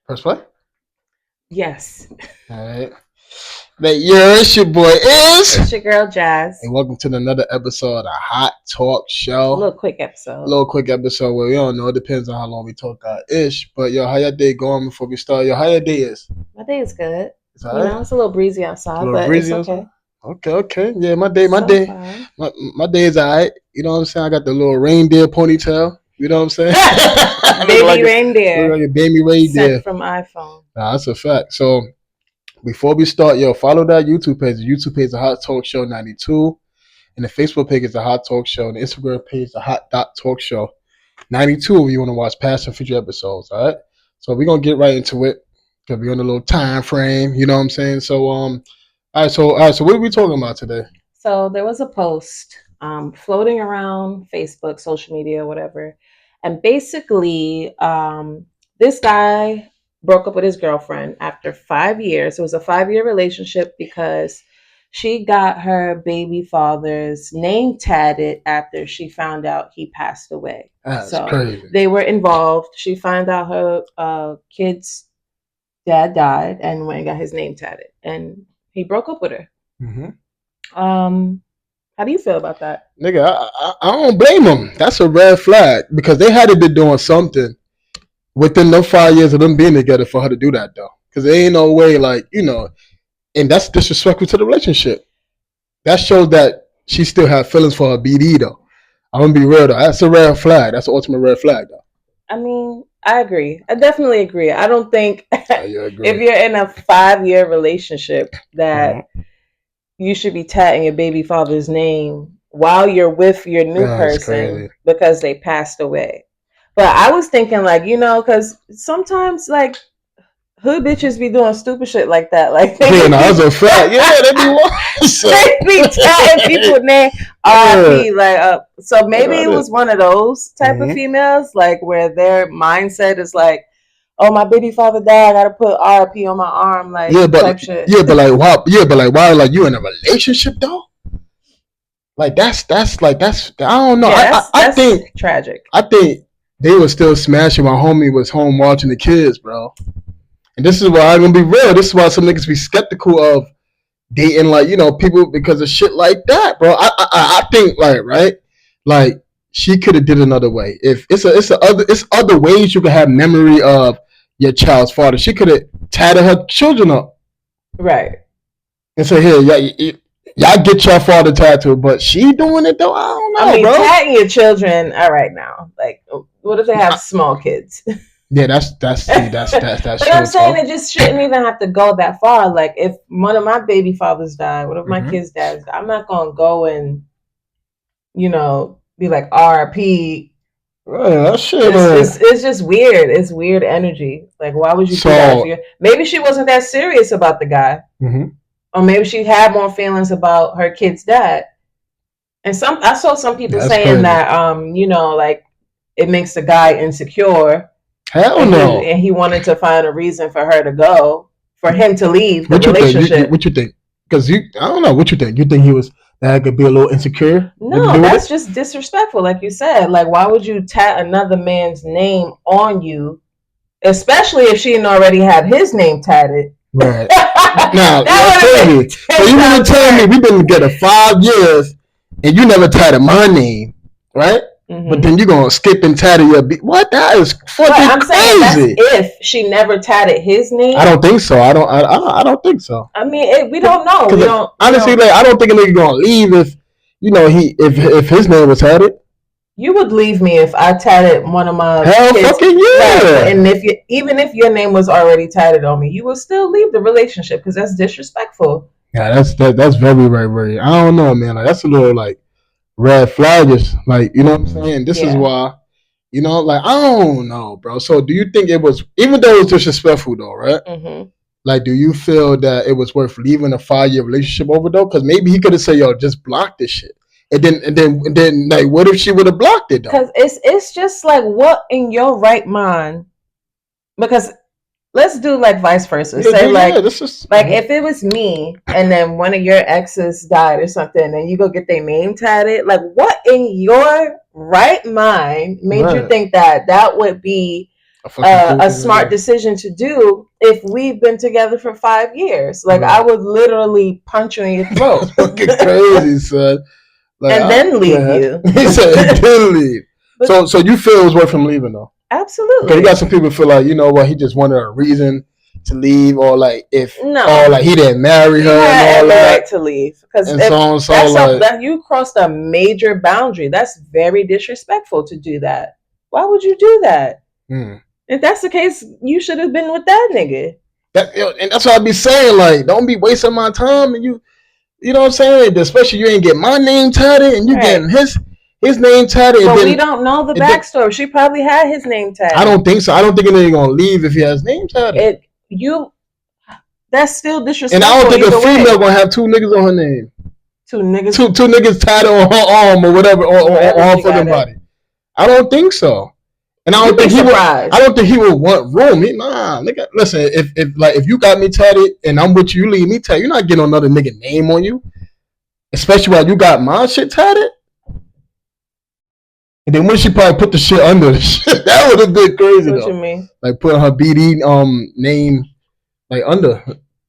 Press play. Yes. All right. It's your boy Is. It's your girl Jazz. And welcome to another episode of the Hot Talk Show. A little quick episode. Where we don't know. It depends on how long we talk ish. But yo, how your day going before we start? Yo, how your day is? My day is good. It's all right? It's a little breezy outside, but it's okay. Okay. Yeah, my day is all right. You know what I'm saying? I got the little reindeer ponytail. You know what I'm saying? Baby reindeer. Like a baby reindeer. Sent from iPhone. Nah, that's a fact. So before we start, follow that YouTube page. The YouTube page is the Hot Talk Show 92. And the Facebook page is the Hot Talk Show. And the Instagram page is the Hot Talk Show 92 if you want to watch past and future episodes. All right. So we're gonna get right into it. Because we're on a little time frame, you know what I'm saying? So all right, so what are we talking about today? So there was a post floating around Facebook, social media, whatever. And basically, this guy broke up with his girlfriend after 5 years. It was a 5-year relationship because she got her baby father's name tatted after she found out he passed away. That's crazy. They were involved. She found out her kid's dad died and went and got his name tatted. And he broke up with her. Mm-hmm. How do you feel about that? Nigga, I don't blame him. That's a red flag because they had to be doing something within the 5 years of them being together for her to do that, though. Because there ain't no way, and that's disrespectful to the relationship. That shows that she still had feelings for her BD, though. I'm going to be real, though. That's a red flag. That's the ultimate red flag, though. I mean, I agree. I definitely agree. I don't think if you're in a 5-year relationship that you should be tatting your baby father's name while you're with your new person because they passed away. But I was thinking, because sometimes, hood bitches be doing stupid shit like that. That's a fact. Yeah, they be they be tatting people's name. RIP. So maybe it was one of those type of females, where their mindset is oh, my baby father died, I gotta put RIP on my arm, type shit. Why? Like, you in a relationship though? That's I don't know. Yeah, I think tragic. I think they were still smashing while homie was home watching the kids, bro. And this is why I'm gonna be real. This is why some niggas be skeptical of dating, people because of shit like that, bro. I think, she could have did another way. If it's other ways you can have memory of your child's father. She could have tatted her children up, right? And say, here, y'all get your father tattooed, but she doing it though. I don't know, bro. Tatting your children. All right, now, what if they have small kids? Yeah, that's But I'm saying it just shouldn't even have to go that far. If one of my baby fathers died, one of my kids' dads died, I'm not gonna go and, be like RIP. That shit. It's just weird. It's weird energy. Why would you do that? Maybe she wasn't that serious about the guy, or maybe she had more feelings about her kid's dad. And I saw some people saying that it makes the guy insecure. Hell no. And he wanted to find a reason for her to go, for him to leave the relationship. What you think? Because I don't know. What you think? You think he was that could be a little insecure? No, that's just disrespectful. Like you said, why would you tat another man's name on you, especially if she already had his name tatted? Right. Now, crazy. So you mean to tell me we've been together 5 years and you never tatted my name, right? Mm-hmm. But then you're going to skip and tattoo your what? That is fucking crazy. Saying if she never tatted his name. I don't think so. I don't think so. I mean, we don't know. Honestly, I don't think a nigga going to leave if his name was tatted. You would leave me if I tatted one of my kids. Fucking yeah. And even if your name was already tatted on me, you would still leave the relationship because that's disrespectful. Yeah, that's very, very, very. I don't know, man. That's a little red flaggers, you know what I'm saying? This is why, I don't know, bro. So do you think it was, even though it was disrespectful though, right? Mm-hmm. Do you feel that it was worth leaving a 5-year relationship over though? Because maybe he could have said, yo, just block this shit. And then what if she would have blocked it though? Because it's just what in your right mind? Because let's do vice versa. Say if it was me and then one of your exes died or something and you go get their name tatted, what in your right mind made you think that would be a smart decision to do if we've been together for 5 years. Like, right. I would literally punch you in your throat. Fucking crazy, son. Like, and then leave you. He said, and then leave. So you feel it was worth him leaving, though? Absolutely. Because you got some people feel like, you know what, he just wanted a reason to leave, or like or like he didn't marry her and all that. Right to leave, because that you crossed a major boundary. That's very disrespectful to do that. Why would you do that? If that's the case, you should have been with that nigga. And that's what I be saying. Like, don't be wasting my time. And you know what I'm saying? Especially you ain't get my name tatted, and you getting his name tatted. But we don't know the backstory. She probably had his name tatted. I don't think so. I don't think they're gonna leave if he has his name tatted. That's still disrespectful. And I don't think a female gonna have two niggas on her name. Two niggas. Two niggas tatted on her arm or whatever, or her fucking body. I don't think so. And I don't think he would. I don't think he would want room. Nigga, listen. If you got me tatted and I'm with you, you leave me tatted. You're not getting another nigga name on you, especially while you got my shit tatted. And then when she probably put the shit under the shit, that would have been crazy. What you mean? Like putting her BD name like under,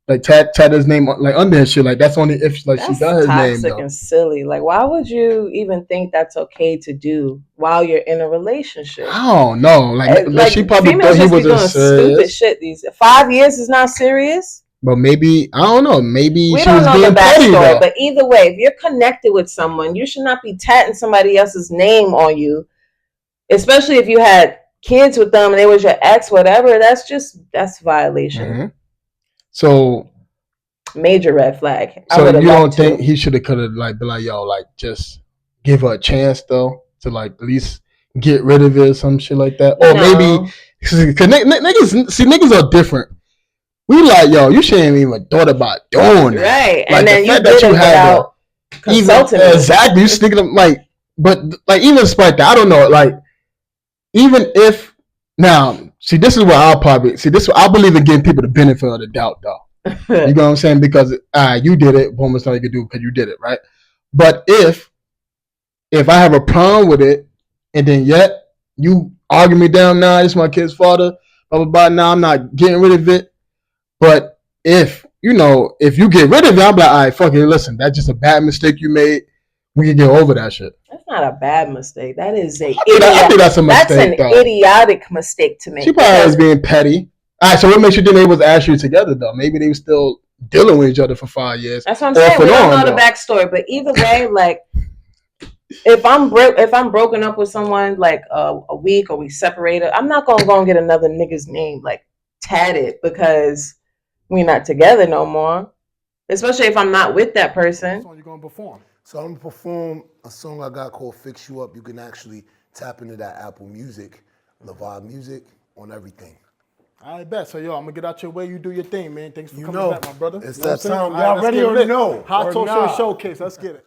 like tat his name like under his shit. Like that's only if like she got his name. That's toxic and silly. Like, why would you even think that's okay to do while you're in a relationship? I don't know. Like she probably thought he was just stupid shit. These 5 years is not serious. But maybe I don't know. Maybe we she don't was know being the petty, backstory. But either way, if you're connected with someone, you should not be tatting somebody else's name on you, especially if you had kids with them and they was your ex, whatever. That's violation. Mm-hmm. So major red flag. So you don't think he should have could have like been like, yo, like just give her a chance though to like at least get rid of it or some shit like that, or maybe because niggas are different. We like, yo, you shouldn't even thought about doing that, right? Like, and then you did it without consulting. Exactly, you sneaking like, but like even despite that, I don't know, like even if now. See, this is where I'll probably I believe in giving people the benefit of the doubt, though. You know what I'm saying? Because you did it, one was nothing you could do because you did it, right? But if I have a problem with it, and then yet you argue me down, nah, this is my kid's father, blah blah blah. Nah, I'm not getting rid of it. But if you get rid of it, I'm like, all right, fuck it. Listen, that's just a bad mistake you made. We can get over that shit. That's not a bad mistake. That is I think that's a mistake. That's an idiotic mistake to make. She probably was being petty. All right, so what makes you think they was actually together though? Maybe they were still dealing with each other for 5 years. That's what I'm saying. We don't know the backstory, but either way, like if I'm broken up with someone like a week or we separated, I'm not gonna go and get another nigga's name like tatted because we're not together no more. Especially if I'm not with that person. What song you gonna perform? So I'm gonna perform a song I got called "Fix You Up." You can actually tap into that Apple Music, Lavar Music, on everything. I bet. So yo, I'm gonna get out your way. You do your thing, man. Thanks for coming back, my brother. It's that time. Y'all ready or no? Hot Talk Show Showcase. Let's get it.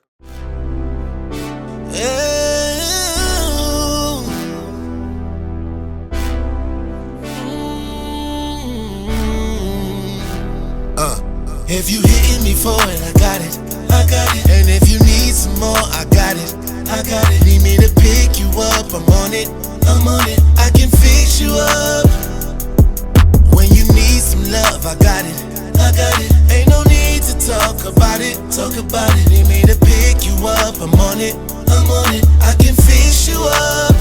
If you hitting me for it, I got it. And if you need some more, I got it. Need me to pick you up, I'm on it. I can fix you up. When you need some love, I got it. Ain't no need to talk about it. Need me to pick you up, I'm on it. I can fix you up.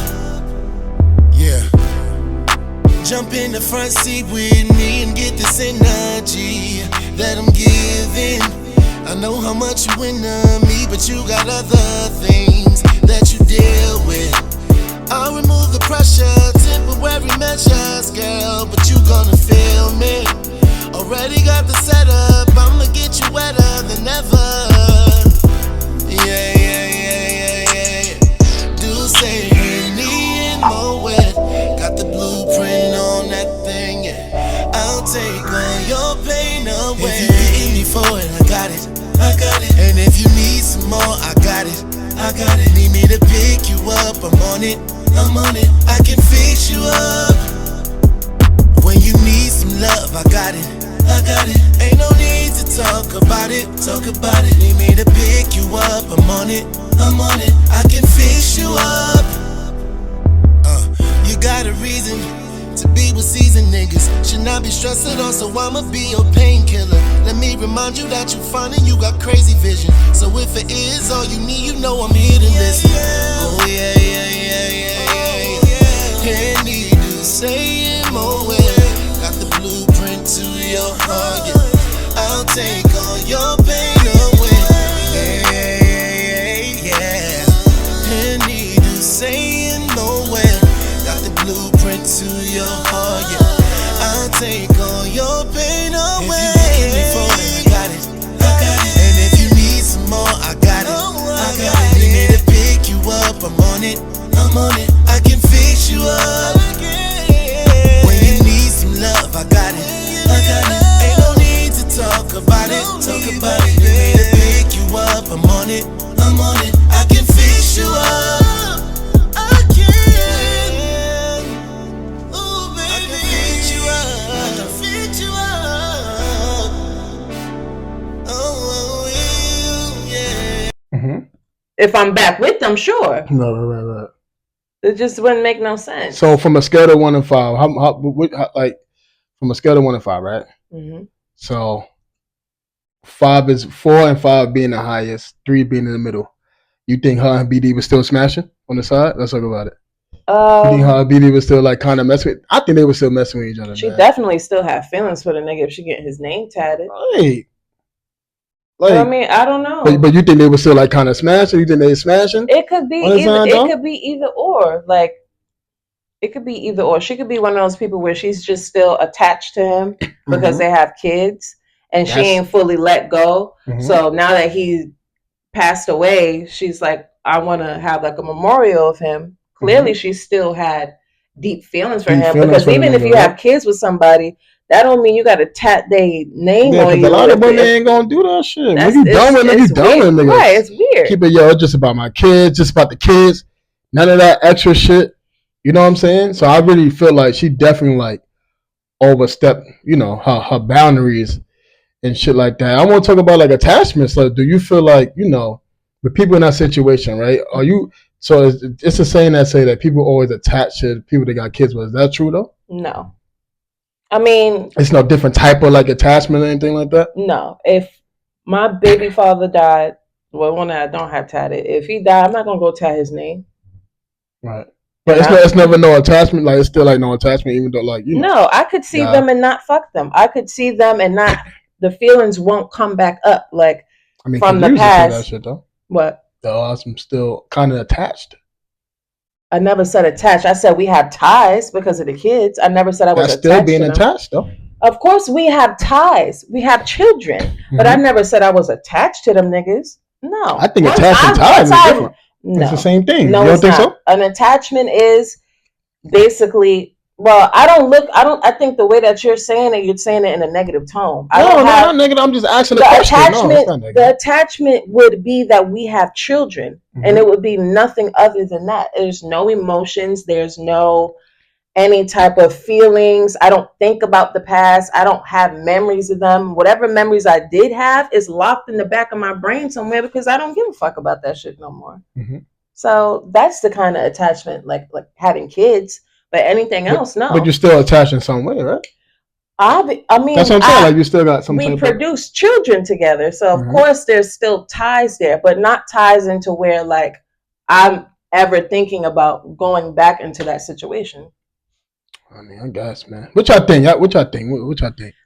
Yeah. Jump in the front seat with me and get this energy that I'm giving. I know how much you into me, but you got other things that you deal with. I'll remove the pressure, temporary measures, girl, but you gonna feel me. Already got the setup, I'ma get you wetter than ever. Yeah. Do say you need more wet. Got the blueprint on that thing, yeah. I'll take all your pain away. If you need me for it, I got it. And if you need some more, I got it. Need me to pick you up, I'm on it. I can fix you up. When you need some love, I got it. Ain't no need to talk about it. Need me to pick you up, I'm on it. I can fix you up. You got a reason to be with seasoned niggas. Should not be stressed at all, so I'ma be your painkiller. Let me remind you that you fine and you got crazy vision. So if it is all you need, you know I'm here to listen. Oh yeah, yeah, yeah, yeah, yeah. Can't need to say it more well. Got the blueprint to your heart, yeah. I'll take all your pain away. Yeah, yeah, yeah, yeah. Can't need to say it more well. Got the blueprint to your heart, yeah. I'll take all your pain away. If you looking me for it, I got it, I got it. And if you need some more, I got it, I got it. Need me to pick you up, I'm on it, I'm on it. I can fix you up. When you need some love, I got it, I got it. Ain't no need to talk about it, talk about it. Need me to pick you up, I'm on it, I'm on it. I can fix you up. I can. Ooh, baby. I can fix you up. I can fix you up. Oh, yeah. Mm-hmm. If I'm back with them, sure. Right. It just wouldn't make no sense. So from a scale of 1 to 5, how like from a scale of 1 to 5, right? Mm-hmm. So 4 and 5 being the highest, 3 being in the middle. You think her and BD was still smashing on the side? Let's talk about it. You think her and BD was still like kind of messing with? I think they were still messing with each other. She definitely still have feelings for the nigga if she getting his name tatted. Right. Like, I mean, I don't know. But you think they were still like kind of smashing? You think they smashing? It could be either. It could be either or. Like, it could be either or. She could be one of those people where she's just still attached to him because they have kids and she ain't fully let go. So now that he passed away, she's like, I want to have like a memorial of him. Clearly, she still had deep feelings for him because even if you have kids with somebody, that don't mean you got to tat their name on you. A lot of women ain't gonna do that shit. When you done with niggas, you done with niggas. Right, it's weird. Keep it, it's just about my kids, just about the kids. None of that extra shit. You know what I'm saying? So I really feel like she definitely like overstepped, her boundaries and shit like that. I want to talk about like attachments. Like, do you feel like, with people in that situation, right? Are you? So it's a saying that say that people always attach to people that got kids with. Is that true though? No. I mean, it's no different type of like attachment or anything like that. No. If my baby father died, well, one that I don't have tatted. If he died, I'm not gonna go tat his name. Right. But it's never no attachment. Like it's still like no attachment, even though like No, I could see them and not fuck them. I could see them and not. The feelings won't come back up. Like from the past. That shit, though. What? I'm still kind of attached. I never said attached. I said we have ties because of the kids. I never said I was attached. That's still being attached, though. Of course, we have ties. We have children, but I never said I was attached to them niggas. No, I think attached and ties is different. No, it's the same thing. No, you don't think not. So? An attachment is basically. Well, I think the way that you're saying it in a negative tone. No, not negative. I'm just asking the question. The attachment would be that we have children, and it would be nothing other than that. There's no emotions. There's no any type of feelings. I don't think about the past. I don't have memories of them. Whatever memories I did have is locked in the back of my brain somewhere because I don't give a fuck about that shit no more. So that's the kind of attachment, like having kids. But anything else, no. But you're still attached in some way, right? I mean, that's what I'm saying. Like you still got some. We produce children together, so of course there's still ties there, but not ties into where like I'm ever thinking about going back into that situation. I mean, I guess, man. What y'all think?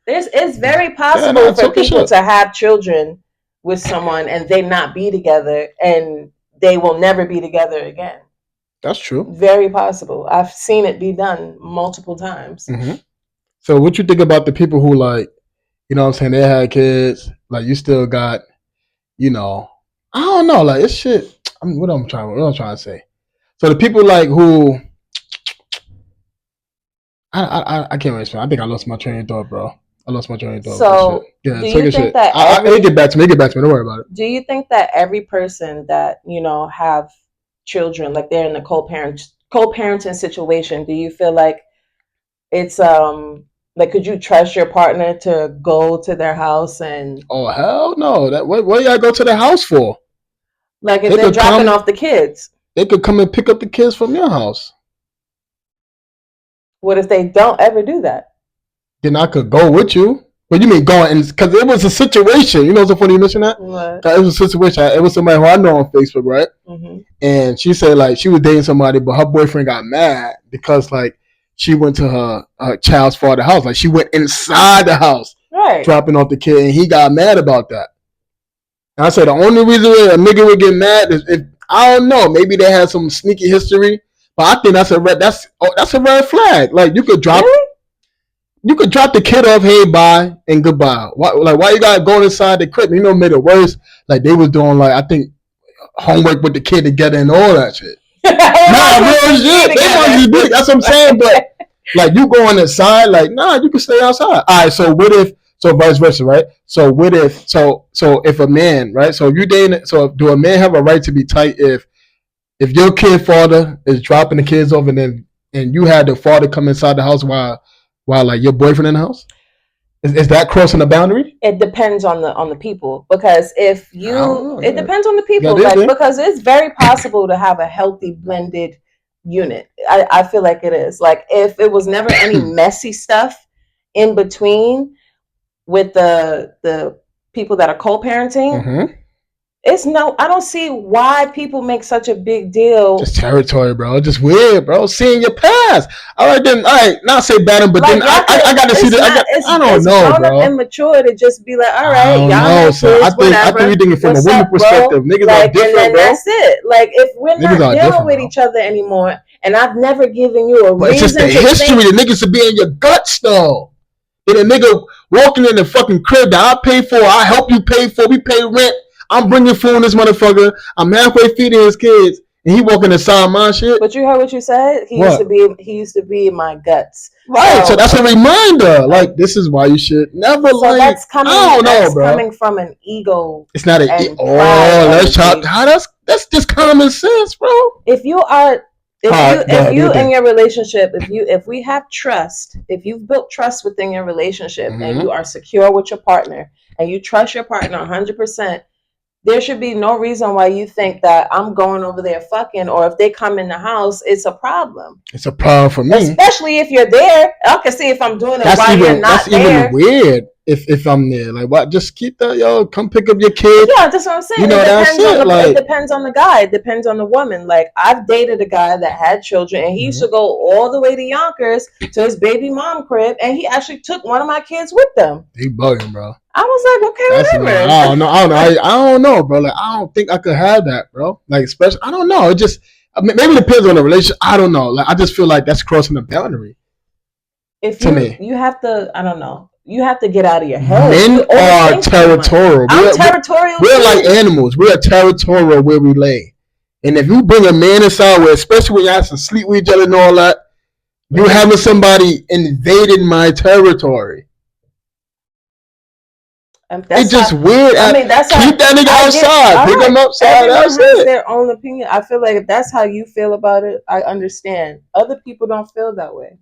It's very possible for people to have children with someone and they not be together, and they will never be together again. That's true. Very possible. I've seen it be done multiple times. So what you think about the people who like, you know what I'm saying, they had kids, like you still got, I don't know, like it's shit. I mean, what I'm trying to say. So the people like who I can't really explain. I think I lost my train of thought, bro. So yeah, do you think that get back to me. Don't worry about it. Do you think that every person that, have children, like they're in a co-parenting situation, do you feel like it's like could you trust your partner to go to their house and oh hell no, that what do y'all go to their house for? Like if they're dropping off the kids, they could come and pick up the kids from your house. What if they don't ever do that? Then I could go with you. But you mean going, because it was a situation. You know what's so funny you mention that? What? It was a situation. It was somebody who I know on Facebook, right? Mm-hmm. And she said like she was dating somebody, but her boyfriend got mad because like she went to her child's father's house. Like she went inside the house, right, dropping off the kid, and he got mad about that. And I said the only reason a nigga would get mad is if I don't know, maybe they had some sneaky history. But I think that's a red flag. Like you could drop. Really? You could drop the kid off, hey, bye, and goodbye. Why you gotta go inside the crib? You know, made it worse. Like they was doing, like I think, homework with the kid together and all that shit. Nah, real shit. They want you big. That's what I'm saying. But like you going inside, like nah, you can stay outside. All right. So what if? So vice versa, right? So what if? So if a man, right? So you dating? So do a man have a right to be tight if your kid father is dropping the kids off and you had the father come inside the house while like your boyfriend in the house? Is that crossing the boundary? It depends on the people, because if you, it depends on the people, because it's very possible to have a healthy blended unit. I feel like it is. Like if it was never any messy stuff in between with the people that are co-parenting. Mm-hmm. I don't see why people make such a big deal. Just territory, bro. Just weird, bro. Seeing your past. All right, then. All right, not say bad, but like, then I got to see that. I don't know, bro. It's immature to just be like, all right, y'all have kids, I think you're thinking from a woman perspective. Niggas are different, and then bro. that's it. Like if we're not dealing with each other anymore, and I've never given you a reason. It's just the history. The niggas should be in your guts, though. And a nigga walking in the fucking crib that I pay for, I help you pay for, we pay rent. I'm bringing food in this motherfucker. I'm halfway feeding his kids, and he walking inside my shit. But you heard what you said. He used to be in my guts. Right. So that's a reminder. Like this is why you should never like. That's coming. I don't know, bro. Coming from an ego. It's not an. Let's talk. That's just common sense, bro. If you in your relationship, if we have trust, if you've built trust within your relationship, mm-hmm. and you are secure with your partner, and you trust your partner 100%. There should be no reason why you think that I'm going over there fucking, or if they come in the house, it's a problem. It's a problem for me. Especially if you're there. I can see if I'm doing it while you're not there. That's even weird if I'm there. Like, what? Just keep that, come pick up your kid. Yeah, that's what I'm saying. You know, it depends on the guy. It depends on the woman. Like, I've dated a guy that had children, and he used to go all the way to Yonkers to his baby mom crib, and he actually took one of my kids with them. He bugging, bro. I was like, okay, whatever. I don't know, bro. Like, I don't think I could have that, bro. Like, especially, I don't know. It just maybe it depends on the relationship. I don't know. Like, I just feel like that's crossing the boundary. You have to, I don't know. You have to get out of your head. Men are territorial. I'm territorial. We're like animals. We are territorial where we lay. And if you bring a man inside, especially when you have to sleep with each other and all that, you're having somebody invading my territory. It's just weird. Keep that nigga outside. Pick him outside. That's it. Their own opinion. I feel like if that's how you feel about it, I understand. Other people don't feel that way.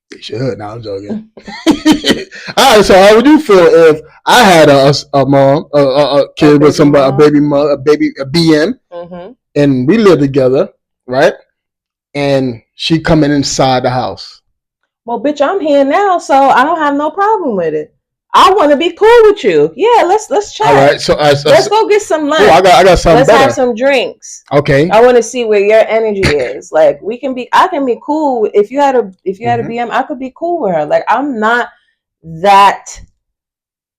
They should. Now I'm joking. All right. So how would you feel if I had a mom, a kid with somebody, a baby mother, a BM, mm-hmm. and we live together, right? And she coming inside the house. Well, bitch, I'm here now, so I don't have no problem with it. I want to be cool with you. Yeah, let's chat. All right, so let's go get some lunch. Oh, I got something Let's better. have some drinks. Okay. I want to see where your energy is. Like I can be cool if you had a BM. I could be cool with her. Like I'm not that.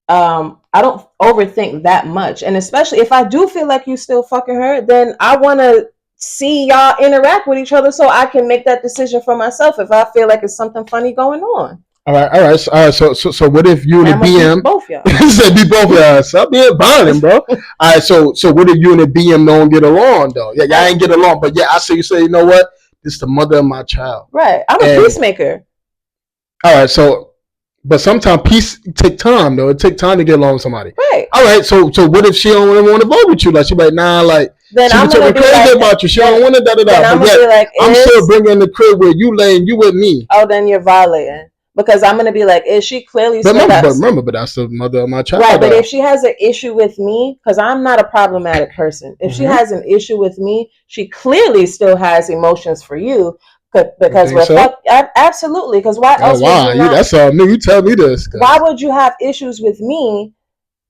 I don't overthink that much, and especially if I do feel like you still fucking her, then I want to see y'all interact with each other so I can make that decision for myself. If I feel like it's something funny going on. All right. So what if you and the BM? Both y'all. Said be both y'all. Stop being violent, bro. All right. So what if you and the BM don't get along though? Yeah, y'all ain't get along, but yeah, I say you know what? This is the mother of my child. Right. I'm a peacemaker. All right. So, but sometimes peace take time though. It take time to get along with somebody. Right. All right. So what if she don't want to vote with you? Like she like nah, like. Then she I'm talking crazy about you. She don't want to da da da. But yet, I'm still bringing the crib where you laying. You with me. Oh, then you're violating. Because I'm gonna be like, is she clearly? But remember, that's the mother of my child. Right, but if she has an issue with me, because I'm not a problematic person. If she has an issue with me, she clearly still has emotions for you. Because we're absolutely. Because why else would you not? That's all me. You tell me this. Why would you have issues with me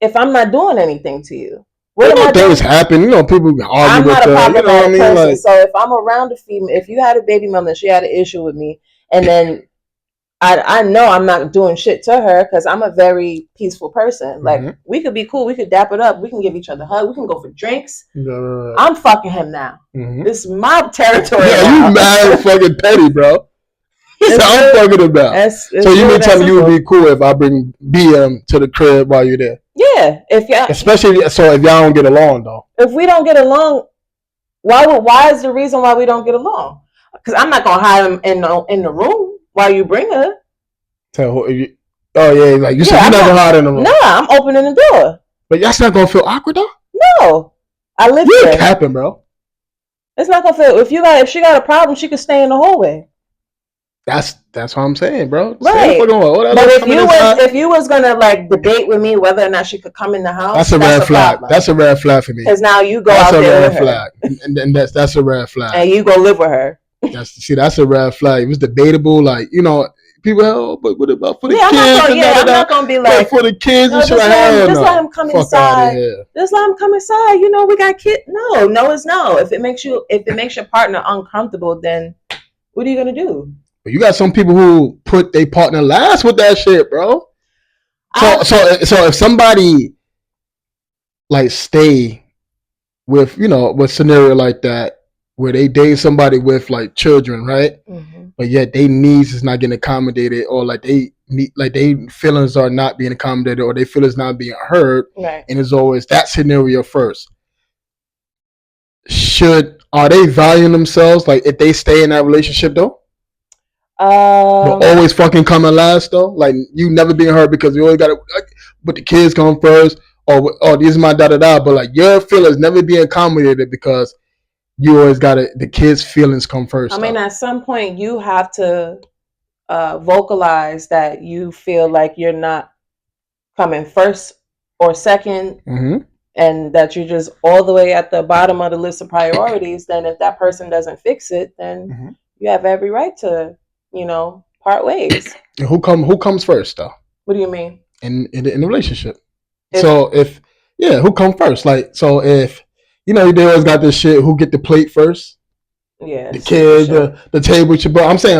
if I'm not doing anything to you? Things happen. People argue I'm with not a problematic person. Like, so if I'm around a female, if you had a baby mama and she had an issue with me, and then I know I'm not doing shit to her because I'm a very peaceful person. Like, we could be cool. We could dap it up. We can give each other a hug. We can go for drinks. I'm fucking him now. This is my territory. Yeah, you mad fucking petty, bro. That's what I'm fucking about. So you mean tell me you would be cool if I bring BM to the crib while you're there? Yeah, especially if y'all don't get along though. If we don't get along, why is the reason why we don't get along? Because I'm not gonna hide him in the room while you bring her. Like you said, you're not gonna hide in the room. Nah, I'm opening the door. But that's not gonna feel awkward though. No, I live here. You're capping, bro. It's not gonna feel. If she got a problem, she could stay in the hallway. That's what I'm saying, bro. Right. But if you was gonna like debate with me whether or not she could come in the house, that's a red flag. That's a red flag for me. Because now you go out there with her. That's a red flag, and that's a red flag. And you go live with her. That's a red flag. It was debatable, like people. But what about for the kids? I'm not gonna be like for the kids. No, just let him come inside. Just let him come inside. We got kids. No, it's no. If it makes your partner uncomfortable, then what are you gonna do? You got some people who put their partner last with that shit, bro. So if somebody like stay with with scenario like that where they date somebody with like children, right? But yet their needs is not getting accommodated, or like they feelings are not being accommodated, or they feel it's not being heard, right? And it's always that scenario first. Are they valuing themselves? Like if they stay in that relationship though? But always fucking coming last though. Like you never being heard because you always gotta but the kids come first, or this is my da. But like your feelings never being accommodated because you always gotta the kids' feelings come first. I mean, at some point you have to vocalize that you feel like you're not coming first or second, and that you're just all the way at the bottom of the list of priorities. Then if that person doesn't fix it, then you have every right to part ways. And who comes first though? What do you mean? In the relationship. Who comes first? Like, so if they always got this shit, who get the plate first? Yeah. The kids, the table with your bro. I'm saying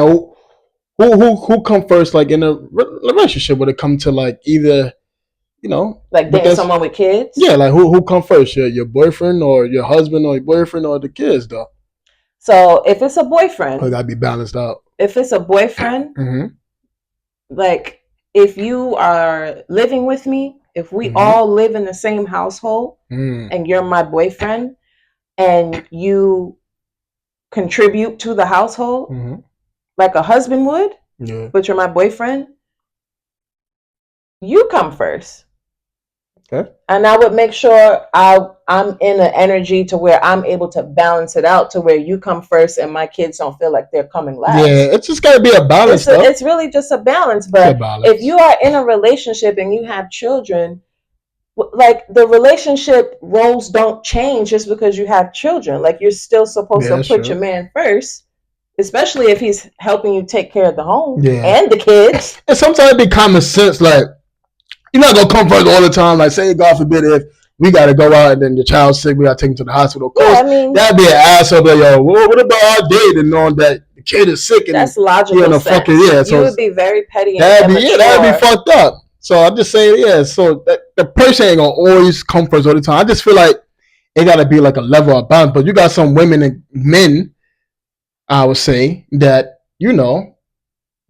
who come first, like in a relationship, when it come to like either like dating someone with kids? Yeah, like who come first? Your boyfriend or your husband or your boyfriend or the kids though? So if it's a boyfriend, it gotta be balanced out. If it's a boyfriend, like if you are living with me, if we all live in the same household and you're my boyfriend and you contribute to the household like a husband would, but you're my boyfriend, you come first. Okay. And I would make sure I'm in an energy to where I'm able to balance it out to where you come first and my kids don't feel like they're coming last. Yeah, it's just gotta be a balance. It's really just a balance. But if you are in a relationship and you have children, like the relationship roles don't change just because you have children. Like you're still supposed to put your man first, especially if he's helping you take care of the home and the kids. And sometimes it be common sense, like you're not gonna come first all the time. Like say God forbid if we gotta go out and then the child's sick, we gotta take him to the hospital. Of course, that'd be an asshole. Like, yo, what about our date and knowing that the kid is sick? And that's logical sense. You would be very petty. That'd be fucked up. So I'm just saying, so that the person ain't gonna always come first all the time. I just feel like it gotta be like a level of balance. But you got some women and men, I would say, that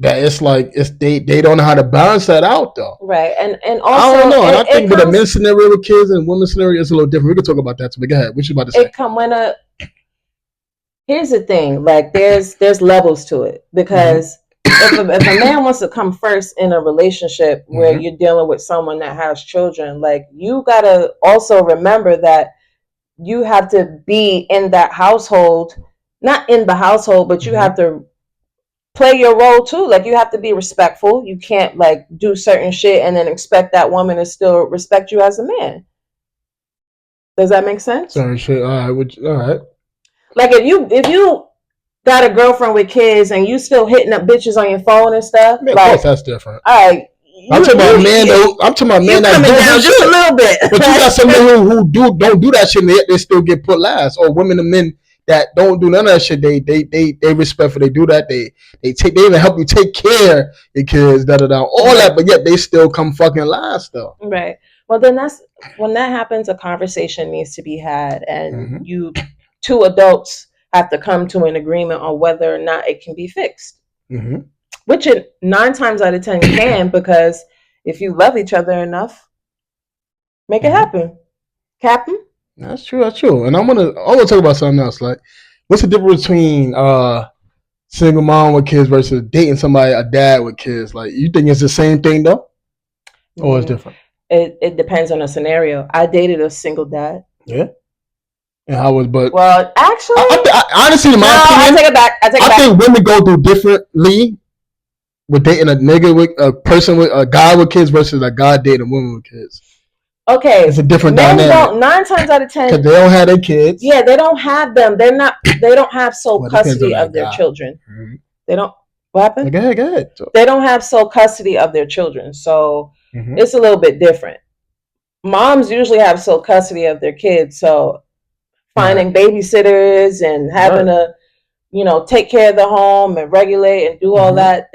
that it's like they don't know how to balance that out though. Right. And also I don't know. And I think with a men's scenario with kids and women's scenario is a little different. We can talk about that. So go ahead. What you about to say? Here's the thing, like there's levels to it. Because if a man wants to come first in a relationship where you're dealing with someone that has children, like you gotta also remember that you have to be in that household, not in the household, but you have to play your role too. Like you have to be respectful. You can't like do certain shit and then expect that woman to still respect you as a man. Does that make sense? Sorry, shit. All right. Like if you got a girlfriend with kids and you still hitting up bitches on your phone and stuff. Man, of course, that's different. All right. I'm talking about man though. I'm talking about man that's doing down just a little bit. But you got some men who don't do that shit, and they still get put last. Or women and men that don't do none of that shit. They respectful. They do that. They even help you take care of your kids. All that. But yet they still come fucking last though. Right. Well, then that's when that happens. A conversation needs to be had, and you two adults have to come to an agreement on whether or not it can be fixed. Which 9 times out of 10 can, because if you love each other enough, make it happen. Captain? That's true. And I want to talk about something else. Like, what's the difference between single mom with kids versus dating somebody, a dad with kids? Like, you think it's the same thing though, or it's different? It depends on the scenario. I dated a single dad. Yeah. And how was, but well, actually, honestly, in my opinion, I take it back. I think women go through differently with dating a nigga with a person with a guy with kids versus a guy dating a woman with kids. Okay, it's a different dynamic. 9 times out of 10, because they don't have their kids. Yeah, they don't have them. They don't have sole custody of their children. They don't. What happened? Go ahead. They don't have sole custody of their children, so it's a little bit different. Moms usually have sole custody of their kids, so finding babysitters and having to, take care of the home and regulate and do all that.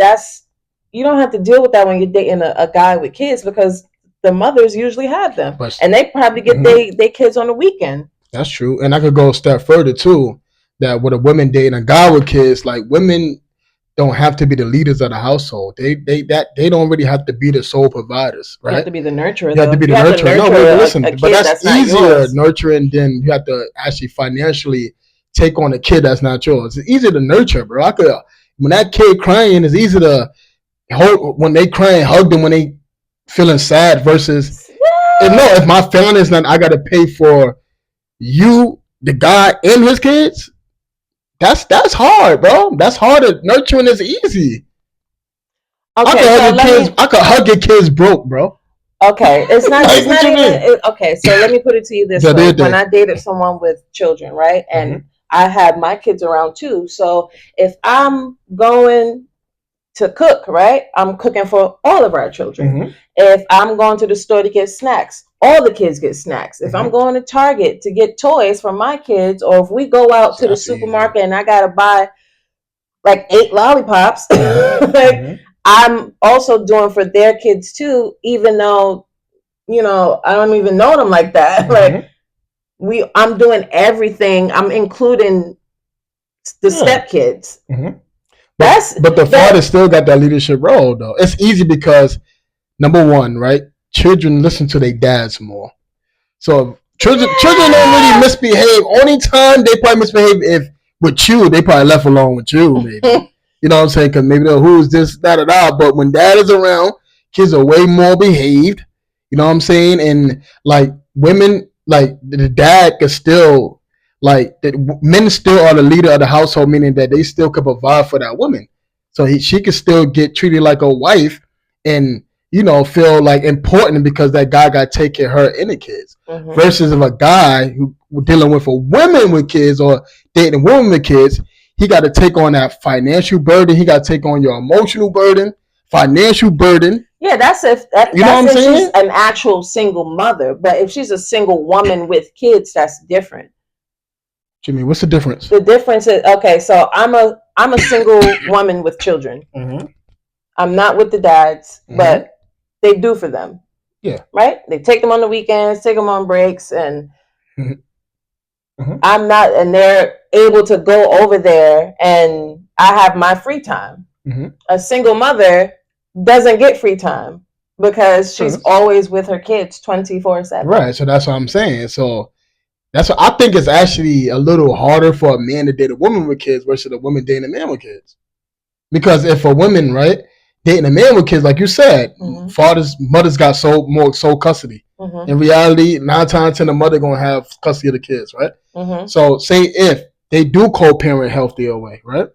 You don't have to deal with that when you're dating a guy with kids, because the mothers usually have them, and they probably get their kids on the weekend. That's true. And I could go a step further too, that with a woman dating a guy with kids, like women don't have to be the leaders of the household. They don't really have to be the sole providers, right? You have to be the nurturer. You have to be the nurturer. No, listen, but that's easier nurturing than you have to actually financially take on a kid that's not yours. It's easier to nurture, bro. When that kid crying, it's easy to hold when they crying, hug them when they feeling sad versus if my feeling is not, I gotta pay for you, the guy, and his kids. That's hard, bro. That's harder. Nurturing is easy. Okay, I could hug your kids broke, bro. Okay, it's not even. Okay, so let me put it to you this way: when I dated someone with children, right, and I had my kids around too. So if I'm going to cook, right, I'm cooking for all of our children. If I'm going to the store to get snacks, all the kids get snacks. If I'm going to Target to get toys for my kids, or if we go out to the supermarket and I gotta buy like 8 lollipops, I'm also doing for their kids too, even though, I don't even know them like that. I'm doing everything. I'm including the stepkids. But the father still got that leadership role though. It's easy because number one, right? Children listen to their dads more. So children don't really misbehave. Only time they probably misbehave if with you, they probably left alone with you, maybe. You know what I'm saying? Because maybe who's this, that, But when dad is around, kids are way more behaved. You know what I'm saying? And like women, like the dad could still, like the men still are the leader of the household, meaning that they still could provide for that woman. So she could still get treated like a wife and, feel like important because that guy got to take care of her and the kids. Versus if a guy who dealing with a woman with kids or dating a woman with kids, he got to take on that financial burden. He got to take on your emotional burden, financial burden. Yeah, that's if she's an actual single mother. But if she's a single woman with kids, that's different. Jimmy, what's the difference? The difference is, okay, so I'm a single woman with children. I'm not with the dads, but they do for them. Yeah. Right? They take them on the weekends, take them on breaks, and I'm not, and they're able to go over there and I have my free time. A single mother doesn't get free time because she's always with her kids 24/7. Right. So that's what I'm saying. So that's what I think is actually a little harder for a man to date a woman with kids versus a woman dating a man with kids. Because if a woman, right, dating a man with kids, like you said, mothers got sole custody. In reality, 9 times 10 the mother gonna have custody of the kids, right? So say if they do co-parent healthy away, right?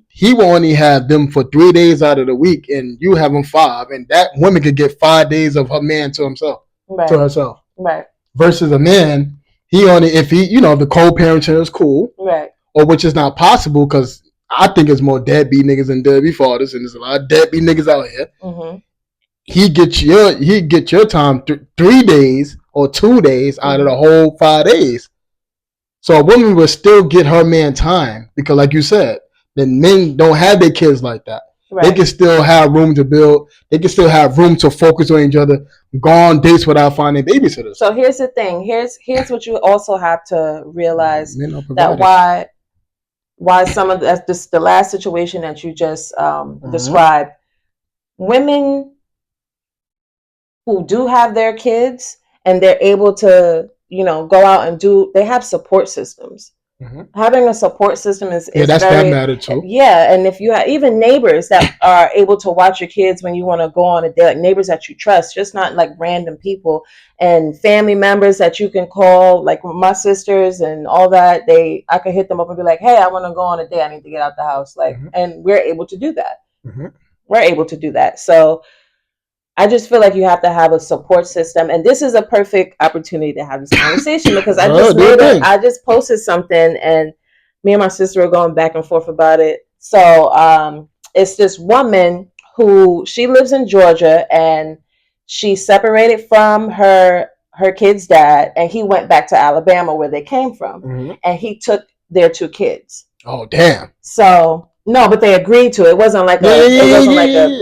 He will only have them for 3 days out of the week, and you have them 5, and that woman could get 5 days of her man to himself, to herself. Right. Versus a man, he only if the co-parenting is cool, right? Or which is not possible because I think it's more deadbeat niggas than deadbeat fathers, and there's a lot of deadbeat niggas out here. Mm-hmm. He get your time 3 days or 2 days out of the whole 5 days. So a woman will still get her man time because, like you said, the men don't have their kids like that. Right. They can still have room to build. They can still have room to focus on each other, go on dates without finding babysitters. So here's the thing. Here's what you also have to realize, that why some of the last situation that you just described, women who do have their kids and they're able to, go out and they have support systems. Mm-hmm. Having a support system is that's very, that matter too. Yeah, and if you have even neighbors that are able to watch your kids when you want to go on a date, like neighbors that you trust, just not like random people, and family members that you can call, like my sisters and all that. I could hit them up and be like, "Hey, I want to go on a date. I need to get out the house." Like, and we're able to do that. Mm-hmm. We're able to do that. So I just feel like you have to have a support system, and this is a perfect opportunity to have this conversation because I just posted something, and me and my sister were going back and forth about it. So it's this woman who she lives in Georgia, and she separated from her kid's dad, and he went back to Alabama where they came from, and he took their 2 kids. Oh damn! So. No, but they agreed to it. It wasn't like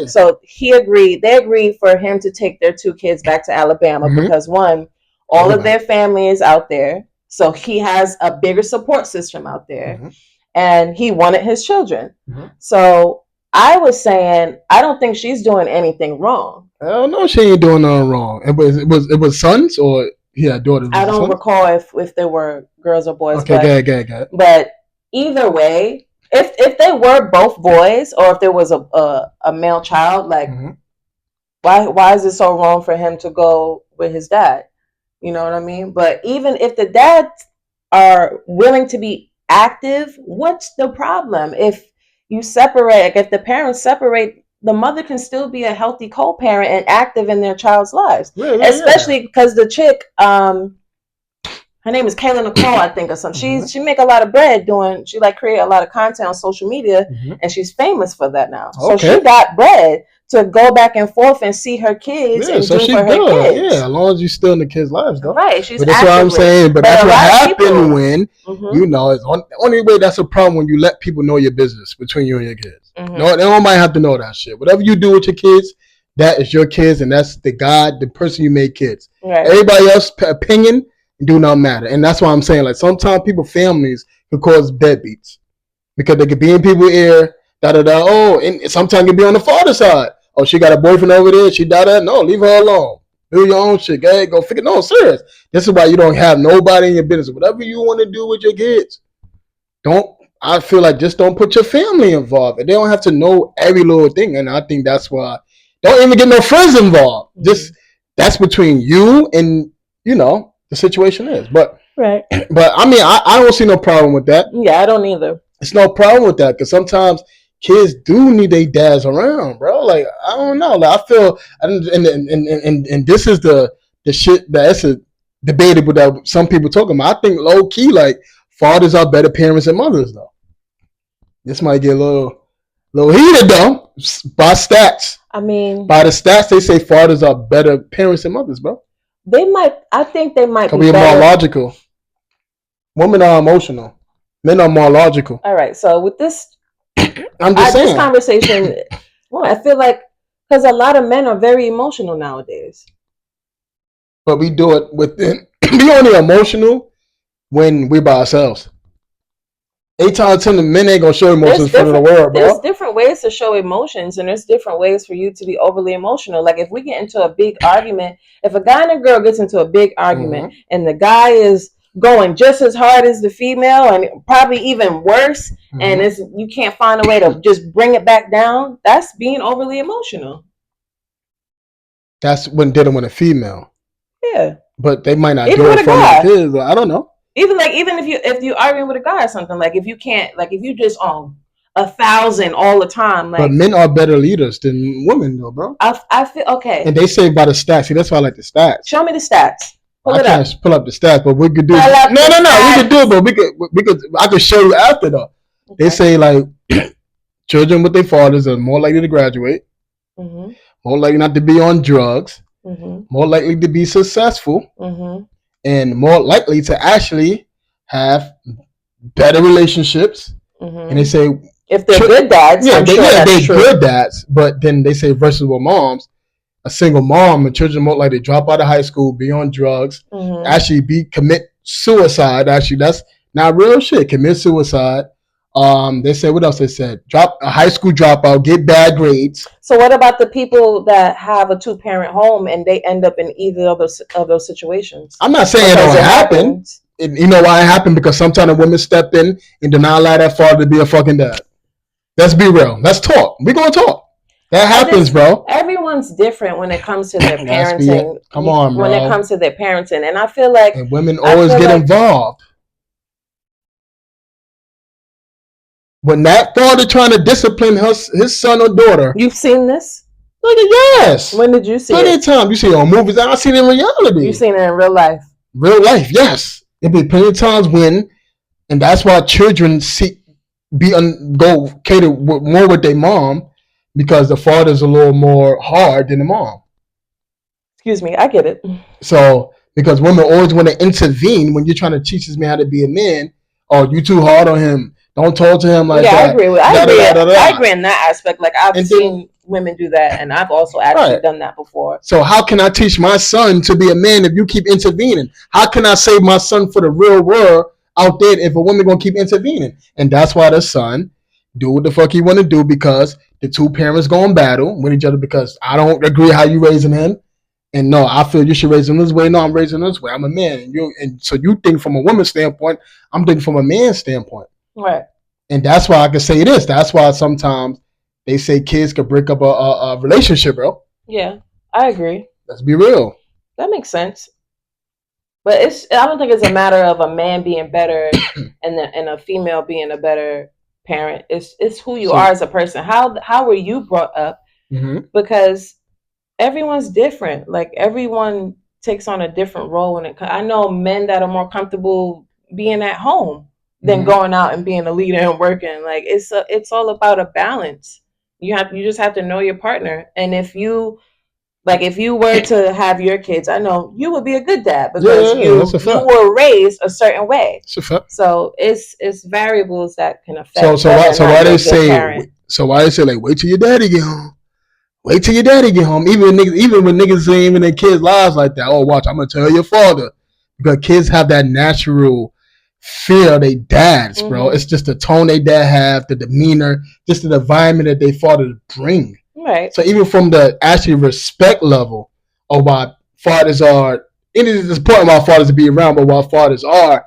so he agreed. They agreed for him to take their 2 kids back to Alabama because one, all of their family is out there. So he has a bigger support system out there, and he wanted his children. So I was saying, I don't think she's doing anything wrong. Hell no, she ain't doing nothing wrong. It was sons or daughters. I don't recall if there were girls or boys. Okay, good. But either way. If they were both boys, or if there was a male child, like why is it so wrong for him to go with his dad? You know what I mean? But even if the dads are willing to be active, what's the problem? If you separate, like if the parents separate, the mother can still be a healthy co-parent and active in their child's lives. Especially because the chick, her name is Kayla Nicole, I think, or something. She make a lot of bread she create a lot of content on social media, and she's famous for that now. So she got bread to go back and forth and see her kids and do for her kids. Yeah, as long as you're still in the kids' lives, though. Right, she's. But that's what I'm saying. But that's what happened when it's the only way that's a problem when you let people know your business between you and your kids. No, they don't might have to know that shit. Whatever you do with your kids, that is your kids, and that's the person you made kids. Right. Everybody else's opinion do not matter. And that's why I'm saying, like, sometimes families can cause deadbeats because they could be in people's ear, oh, and sometimes it can be on the father's side. Oh, she got a boyfriend over there, she no, leave her alone. Do your own shit, go figure. No, serious. This is why you don't have nobody in your business. Whatever you want to do with your kids, I feel like just don't put your family involved. And they don't have to know every little thing. And I think that's why don't even get no friends involved. Just that's between you and the situation is, but I mean, I don't see no problem with that. Yeah, I don't either. It's no problem with that because sometimes kids do need their dads around, bro. Like I don't know, like I feel, and this is the shit that's a debatable that some people talking about. I think low key, like fathers are better parents than mothers, though. This might get a little heated though by stats. I mean, by the stats, they say fathers are better parents than mothers, bro. I think they might be more logical. Women are emotional. Men are more logical. All right. So with this, I'm just saying. This conversation, I feel like because a lot of men are very emotional nowadays. But we do it we only emotional when we're by ourselves. 8 times out of 10, the men ain't gonna show emotions in front of the world, bro. There's different ways to show emotions, and there's different ways for you to be overly emotional. Like if we get into a big argument, if a guy and a girl gets into a big argument, and the guy is going just as hard as the female, and probably even worse, and you can't find a way to just bring it back down, that's being overly emotional. That's when dealing with a female. Yeah, but they might not do it from the kids. I don't know. Even if you arguing with a guy or something, like if you can't, like if you just on 1,000 all the time, like. But men are better leaders than women, though, bro. I feel okay. And they say by the stats. See, that's why I like the stats. Show me the stats. I can't pull up the stats, but we could do. No. We could do it, but we could. I could show you after though. They say like children with their fathers are more likely to graduate, more likely not to be on drugs, more likely to be successful, and more likely to actually have better relationships. And they say if they're good dads, I'm sure that's they're good dads. But then they say versus with moms, a single mom and children more likely to drop out of high school, be on drugs, actually commit suicide. Actually, that's not real shit. Commit suicide. They said, what else they said? Drop a high school dropout, get bad grades. So what about the people that have a 2-parent home and they end up in either of those situations? I'm not saying it don't happen. You know why it happened? Because sometimes the women step in and do not allow that father to be a fucking dad. Let's be real. Let's talk. We're gonna talk. That happens, bro. Everyone's different when it comes to their parenting. Come on, bro. When it comes to their parenting, and I feel like women always get involved. When that father trying to discipline his son or daughter. You've seen this? Yes. When did you see it? Plenty of times. You see it on movies. I've seen it in reality. You've seen it in real life. Real life, yes. It be plenty of times when, and that's why children go cater more with their mom, because the father's a little more hard than the mom. Excuse me, I get it. So, because women always want to intervene when you're trying to teach this man how to be a man. Oh, you too hard on him. Don't talk to him like that. I agree. I agree in that aspect. Like I've seen women do that, and I've also actually done that before. So how can I teach my son to be a man if you keep intervening? How can I save my son for the real world out there if a woman gonna keep intervening? And that's why the son do what the fuck he want to do, because the two parents gonna battle with each other, because I don't agree how you raising him, and no, I feel you should raise him this way. No, I'm raising him this way. I'm a man, and so you think from a woman's standpoint, I'm thinking from a man's standpoint. Right. And that's why I can say this. That's why sometimes they say kids could break up a relationship, bro. Yeah, I agree. Let's be real. That makes sense. But I don't think it's a matter of a man being better and a female being a better parent. It's who you are as a person. How were you brought up? Because everyone's different. Like everyone takes on a different role when I know men that are more comfortable being at home than going out and being a leader and working. Like it's all about a balance. You just have to know your partner. And if you were to have your kids, I know you would be a good dad because you were raised a certain way. So it's variables that can affect. So why they say like wait till your daddy get home. Wait till your daddy get home. Even when niggas say even their kids' lives like that. Oh, watch, I'm gonna tell your father, because kids have that natural fear of their dads, bro. It's just the tone they dad have, the demeanor, just the environment that they father bring. Right. So even from the actually respect level of why fathers are, it is important why fathers to be around, but why fathers are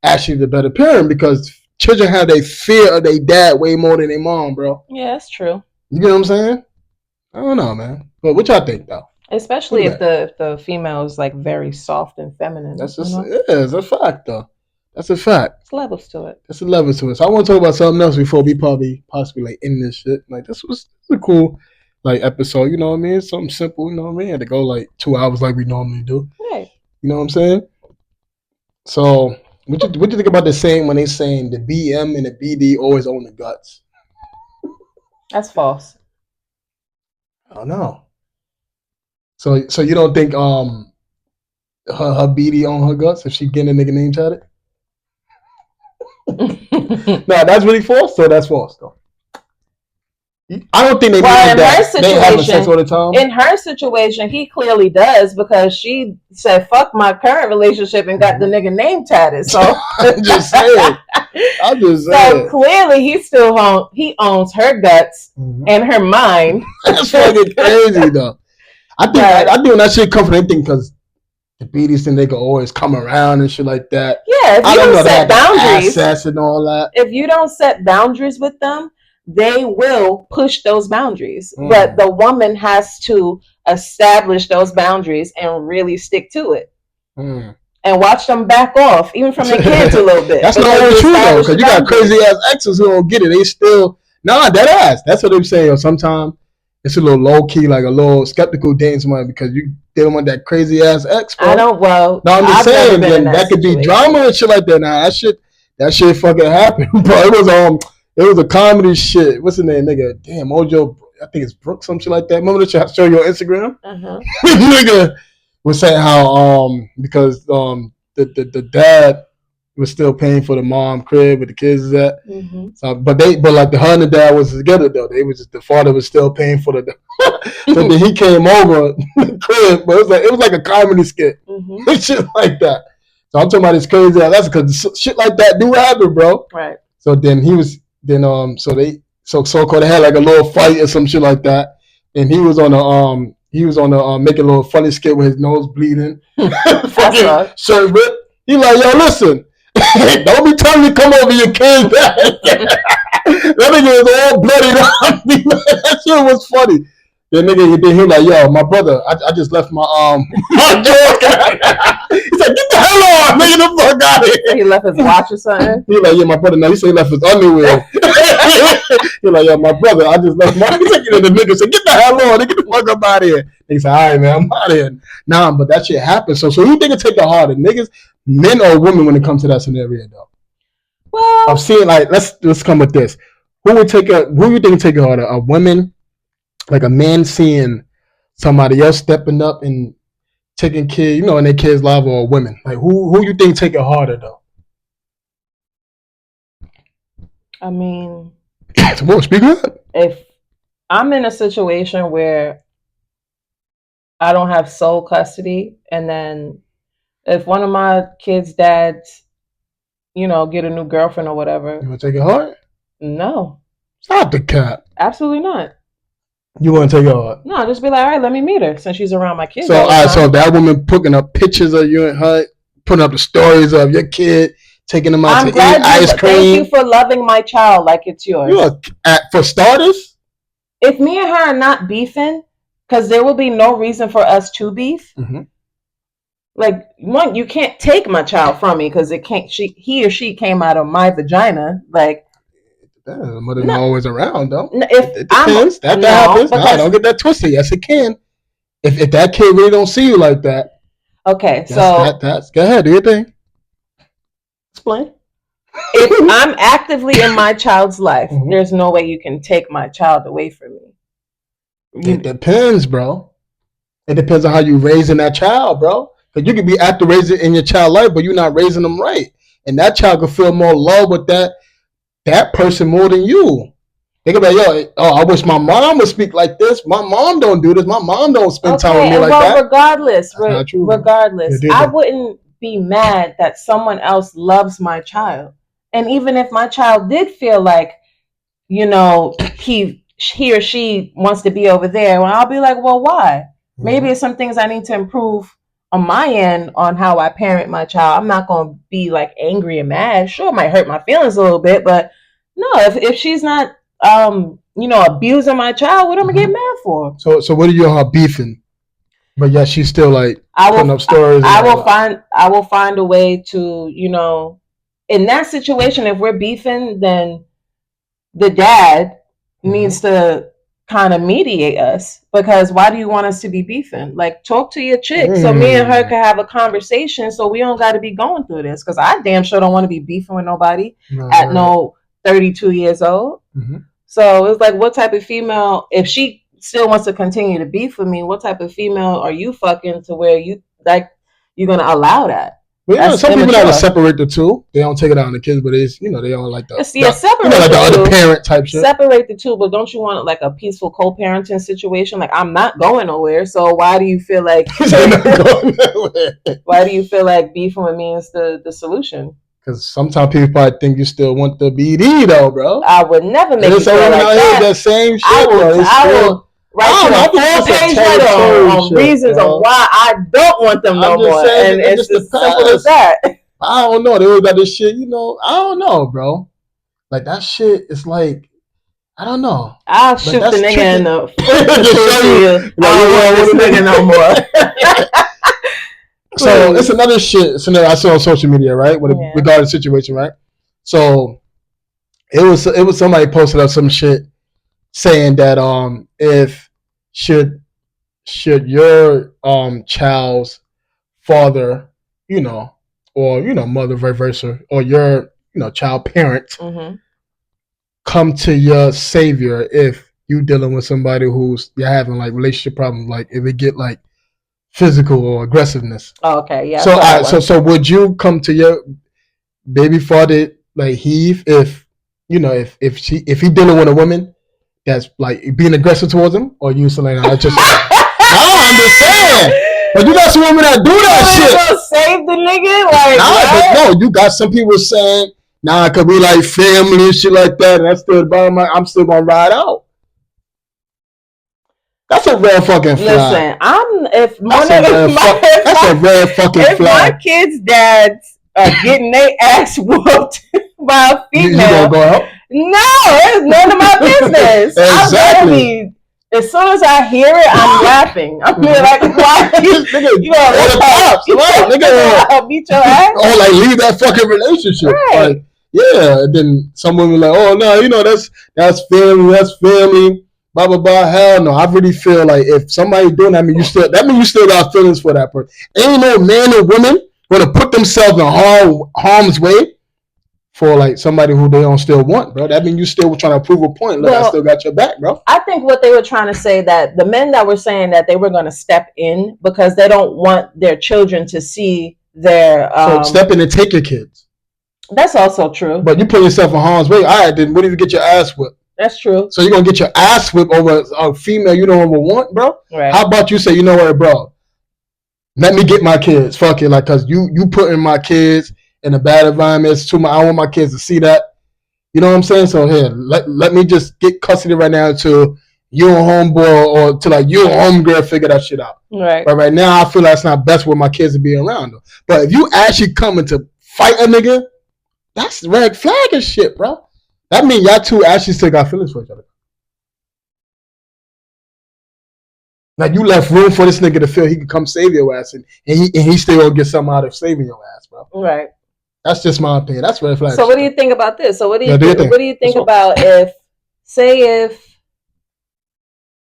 actually the better parent, because children have their fear of their dad way more than their mom, bro. Yeah, that's true. You get what I'm saying? I don't know, man. But what y'all think, though? Especially if the female is like very soft and feminine. That's just it's a fact, though. That's a fact. There's levels to it. There's a level to it. So I want to talk about something else before we possibly like end this shit. Like this was a cool like episode, you know what I mean? Something simple, you know what I mean? Had to go like 2 hours like we normally do. Right. You know what I'm saying? So what you think about the saying when they saying the BM and the BD always own the guts? That's false. I don't know. So you don't think her BD own her guts if she getting a nigga name tatted? No, that's really false. So that's false though. I don't think they mean that they having sex all the time. In her situation, he clearly does, because she said "fuck my current relationship" and got the nigga name tatted. So I'm just saying. So clearly, he owns her guts and her mind. That's fucking crazy though. I think when that shit come from anything, because the BDs think they can always come around and shit like that. Yeah, if you don't set boundaries, and all that. If you don't set boundaries with them, they will push those boundaries. But the woman has to establish those boundaries and really stick to it. And watch them back off, even from their kids a little bit. That's not always true though, because you got crazy ass exes who don't get it. They still that ass. That's what they say. Or sometimes it's a little low key, like a little skeptical dating somebody because you dealing with that crazy ass ex. Bro. I don't. Well, no, I'm just saying that could be drama and shit like that. Now that shit fucking happened, bro. It was It was a comedy shit. What's the name, nigga? Damn, Ojo. I think it's Brooks, some shit like that. Remember that show you on Instagram? Nigga was saying how because the dad was still paying for the mom crib with the kids is at. So, but like her and the dad was together though. They was just, the father was still paying for the. So then he came over the crib, but it was like a comedy skit, shit like that. So I'm talking about this crazy. That's because shit like that do happen, bro. Right. So then so-called they had like a little fight or some shit like that, and he was on a making a little funny skit with his nose bleeding, fucking shirt ripped. He like, yo, listen, don't be telling me come over your kids. That nigga was all bloodied up. That shit was funny. The nigga, then he like, yo, my brother, I just left my my jaw. He's like, get the hell on, nigga, the fuck out of here. He left his watch or something. He like, yeah, my brother. No, he said he left his underwear. He like, yo, my brother, I just left my. He's like, the nigga said, get the hell on, nigga, get the fuck up out of here. He said, all right, man, I'm out of here. Nah, but that shit happens. So who you think it take it harder, niggas, men or women, when it comes to that scenario, though? Well, I'm seeing like, let's come with this. Who you think it take it harder, a woman? Like a man seeing somebody else stepping up and taking care, in their kids' life, or a woman? Like who you think take it harder though? I mean, come on, speak up. If I'm in a situation where I don't have sole custody, and then if one of my kids' dads, get a new girlfriend or whatever, you want to take it hard? No. Stop the cap. Absolutely not. You want to take it hard? No, just be like, all right, let me meet her since she's around my kids. So, so that woman putting up pictures of you and her, putting up the stories of your kid, taking them out to eat ice cream. Thank you for loving my child like it's yours. For starters, if me and her are not beefing, because there will be no reason for us to beef. Like, one, you can't take my child from me because he or she came out of my vagina. Like, the mother's not always around though. It depends. That happens. No, don't get that twisted. Yes, it can. If that kid really don't see you like that. Okay, that's go ahead. Do your thing. Explain. If I'm actively in my child's life, there's no way you can take my child away from me. It depends, bro. It depends on how you raising that child, bro. Because you could be active raising in your child's life, but you're not raising them right, and that child could feel more love with that person more than you. They could be like, yo, I wish my mom would speak like this. My mom don't do this. My mom don't spend time with me like that. Regardless, I wouldn't be mad that someone else loves my child. And even if my child did feel like, he or she wants to be over there, well, I'll be like, well, why? Maybe it's some things I need to improve on my end on how I parent my child. I'm not going to be like angry and mad. Sure, it might hurt my feelings a little bit, but no, if she's not, abusing my child, what am I get mad for? So what are you beefing? But yeah, she's still like putting up stories. I will find a way to, in that situation, if we're beefing, then the dad needs to kind of mediate us, because why do you want us to be beefing? Like, talk to your chick so me and her can have a conversation so we don't got to be going through this, because I damn sure don't want to be beefing with nobody at no 32 years old. So it's like, what type of female, if she still wants to continue to beef with me, what type of female are you fucking to where you're going to allow that? But some people know how to separate the two. They don't take it out on the kids, but it's they don't like the separate like the other parent type shit. Separate the two, but don't you want like a peaceful co-parenting situation? Like, I'm not going nowhere, so why do you feel like why do you feel like beefing with me is the solution? Because sometimes people probably think you still want the BD though, bro. I would never make it feel like that. That same shit. I will write you a full-page letter on reasons of why I don't want them no more. And it's as simple as that. I don't know. They always got this shit, I don't know, bro. Like, that shit is like, I don't know. I'll shoot the nigga in the foot to you. I don't want this nigga no more. So it's another shit scenario I saw on social media, right? Regarding the situation, right? So it was somebody posted up some shit saying that if should your child's father, or mother, vice versa, or your child parent come to your savior if you dealing with somebody who's you're having like relationship problems, like if it get like physical or aggressiveness? Oh, okay, yeah. So would you come to your baby father like Heath if if he dealing with a woman that's like being aggressive towards him, or you say like, no, I just I understand. But you got some women that do that shit. Save the nigga, like but no, you got some people saying, nah, cause we like family and shit like that, and that's still the bottom line. I'm still gonna ride out. That's a rare fucking flag. Listen, that's a rare fucking flag. If my kids' dads are getting their ass whooped by a female, you gonna go out? No, it's none of my business. Exactly. As soon as I hear it, I'm laughing. I'm like, why? You know, cops, right? Nigga, I'll beat your ass. Oh, like leave that fucking relationship. Right. Like, yeah. And then some women like, oh no, that's family. Blah blah blah. Hell no. I really feel like if somebody doing that, that means you still got feelings for that person. Ain't no man or woman gonna put themselves in harm's way for like somebody who they don't still want, bro. That means you still trying to prove a point. Look, I still got your back, bro. I think what they were trying to say, that the men that were saying that they were going to step in because they don't want their children to see their so step in and take your kids. That's also true. But you put yourself in harm's way. All right, then what if you get your ass whipped? That's true. So you're gonna get your ass whipped over a female you don't ever want, bro? Right. How about you say, you know what, bro? Let me get my kids. Fuck it, like, cause you putting my kids in a bad environment. It's too much. I want my kids to see that. You know what I'm saying? So here, let me just get custody right now to you and homeboy, or to like you and homegirl figure that shit out. Right. But right now, I feel like it's not best with my kids to be around them. But if you actually coming to fight a nigga, that's red flag and shit, bro. That means y'all two actually still got feelings for each other. Like you left room for this nigga to feel he could come save your ass, and he still gonna get something out of saving your ass, bro. Right. That's just my opinion. That's red flag. So what do you think about this? So what do you think about if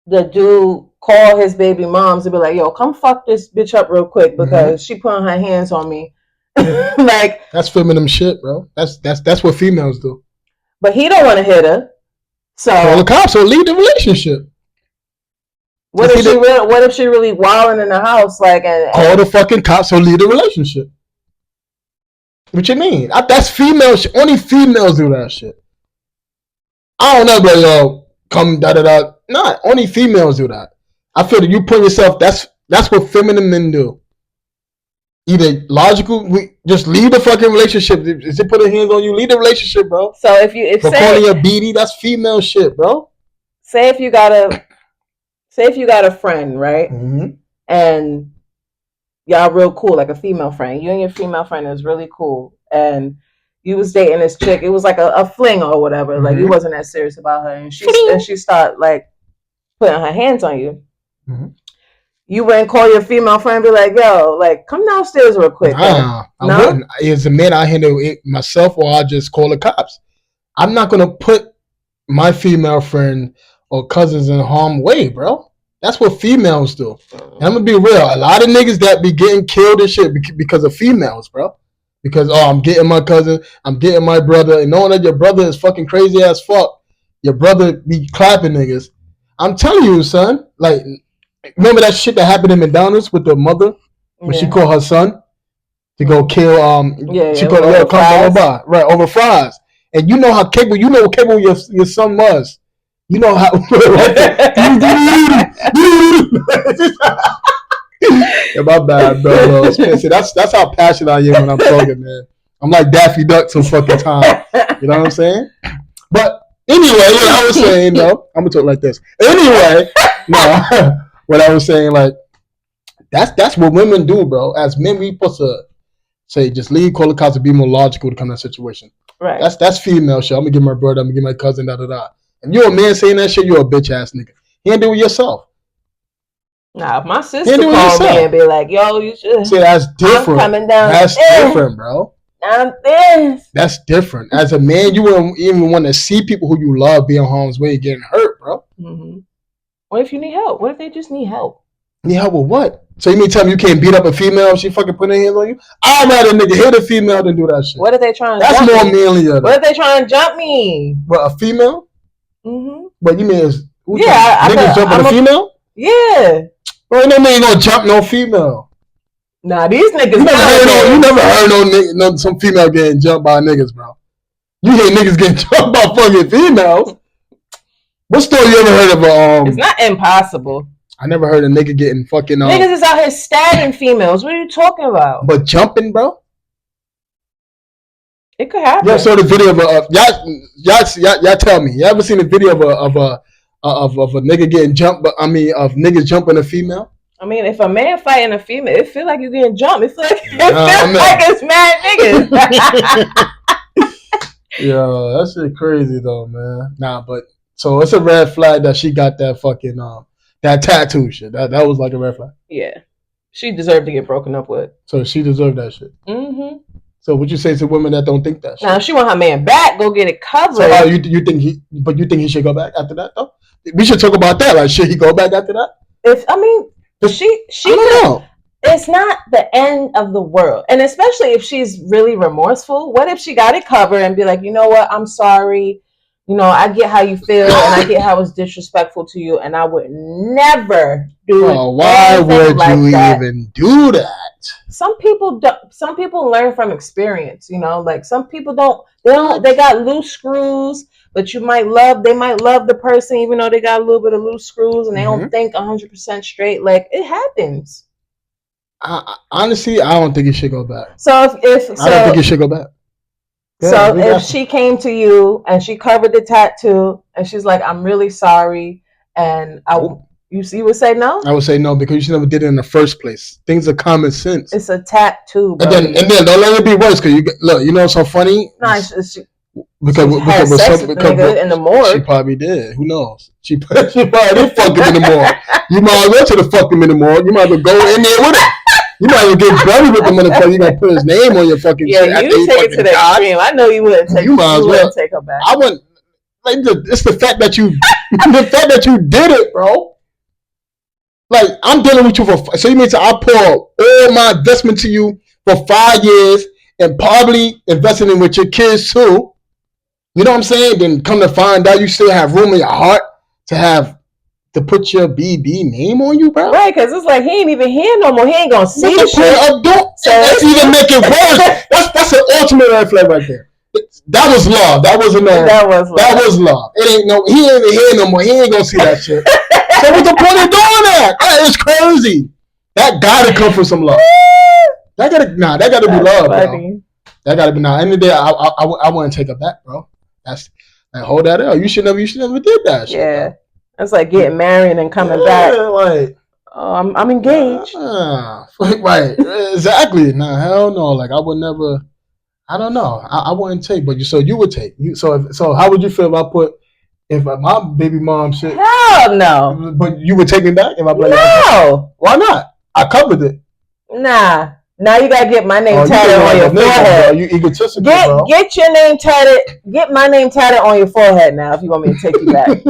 the dude call his baby moms and be like, yo, come fuck this bitch up real quick because she putting her hands on me. Like, that's feminine shit, bro. That's what females do. But he don't want to hit her. So call the cops or leave the relationship. What if she really wilding in the house, like, and call the fucking cops or leave the relationship? What you mean? That's female shit. Only females do that shit. I don't know, but come da da da. Nah, only females do that. I feel that you put yourself. That's what feminine men do. Either logical, just leave the fucking relationship. If they put their hands on you, leave the relationship, bro. So if calling you a BD, that's female shit, bro. Say if you got a friend, right? Mm-hmm. And y'all real cool, like a female friend. You and your female friend is really cool, and you was dating this chick. It was like a fling or whatever. Mm-hmm. Like you wasn't that serious about her, and she started like putting her hands on you. Mm-hmm. You wouldn't call your female friend and be like, yo, like, come downstairs real quick. Nah, I wouldn't. As a man, I handle it myself, or I just call the cops. I'm not gonna put my female friend or cousins in harm's way, bro. That's what females do. And I'm gonna be real. A lot of niggas that be getting killed and shit because of females, bro. Because I'm getting my cousin, I'm getting my brother, and knowing that your brother is fucking crazy as fuck, your brother be clapping niggas. I'm telling you, son. Like, remember that shit that happened in McDonald's with the mother when she called her son to go kill she called over fries. And you know how capable your son was. You know how yeah, my bad, bro. See, that's how passionate I am when I'm talking, man. I'm like Daffy Duck some fucking time. You know what I'm saying? But anyway, what I was saying, no, I'm gonna talk like this. Anyway, no, what I was saying, like, that's what women do, bro. As men, we supposed to say just leave, call the cops, to be more logical to come to that situation. Right. That's female shit. I'm gonna give my brother, I'm gonna give my cousin, da da da. If you're a man saying that shit, you're a bitch ass nigga. You ain't do it yourself. Nah, if my sister called me and be like, yo, you should. See, that's different. I'm coming down. That's different, bro. I'm this. That's different. As a man, you wouldn't even want to see people who you love be in harm's way getting hurt, bro. Mm-hmm. What if you need help? What if they just need help? Need help with what? So you mean tell me you can't beat up a female if she fucking put her hands on you? I'd rather a nigga hit a female than do that shit. What are they trying to That's jump more me? manlier. What are they trying to jump me? What, a female? Mm-hmm. But you mean niggas jumping a female? Yeah. Well, no man ain't gonna jump no female. Nah, these niggas. You never heard no some female getting jumped by niggas, bro. You hear niggas getting jumped by fucking females. What story you ever heard of? It's not impossible. I never heard a nigga getting fucking. Niggas is out here stabbing females. What are you talking about? But jumping, bro. It could happen. Yeah, so the video of y'all tell me. You ever seen a video of a nigga getting jumped? But of niggas jumping a female. I mean, if a man fighting a female, it feel like you getting jumped. It feel like it's mad niggas. Yo, that shit crazy though, man. Nah, but so it's a red flag that she got that fucking that tattoo shit. That was like a red flag. Yeah, she deserved to get broken up with. So she deserved that shit. Mm-hmm. So what you say to women that don't think that shit? Now if she want her man back, go get it covered. So you think he should go back after that though? We should talk about that. Like, should he go back after that? She don't know. It's not the end of the world. And especially if she's really remorseful. What if she got it covered and be like, you know what, I'm sorry. You know, I get how you feel and I get how it's disrespectful to you and I would never do it. Why would you even do that? Some people learn from experience, you know, like some people they got loose screws, but they might love the person even though they got a little bit of loose screws and they don't think 100% straight. Like, it happens. Honestly, I don't think he should go back. I don't think he should go back. Yeah, so if she came to you and she covered the tattoo and she's like, I'm really sorry, and you would say no? I would say no because you should never did it in the first place. Things are common sense. It's a tattoo, bro. And then don't let it be worse because you know what's so funny? Nah, because in the morgue. She probably did. Who knows? She probably did fuck him in the morgue. You might as well to the fuck him in the morgue. You might as well go in there with it. You might even get buried with the motherfucker. You gonna put his name on your fucking shit. Yeah, you take it to the extreme. I know you wouldn't take. You might as well take her back. I wouldn't. Like it's the fact that you, did it, bro. Like, I'm dealing with you so you mean I pour all my investment to you for 5 years and probably investing in with your kids too. You know what I'm saying? Then come to find out you still have room in your heart to put your BB name on you, bro. Right, because it's like he ain't even here no more. He ain't gonna see the shit. So that's even make it worse. That's an ultimate red flag right there. That was love. That was love. It ain't no. He ain't even here no more. He ain't gonna see that shit. So what's the point of doing that? It's crazy. That gotta come from some love. That gotta be love, bro. That gotta be. End of the day, I wouldn't take it back, bro. That's like, hold that out. You should never did that shit. Yeah. Bro. It's like getting married and coming back. Like, oh, I'm engaged. Right, exactly. Nah, hell no. Like, I would never. I don't know. I wouldn't take, but you would take. So how would you feel if my baby mom shit? Hell no. But you would take me back if I like, no. Why not? I covered it. Nah. Now you gotta get my name tatted on your forehead. You egotistical, bro. Get your name tatted. Get my name tatted on your forehead now if you want me to take you back.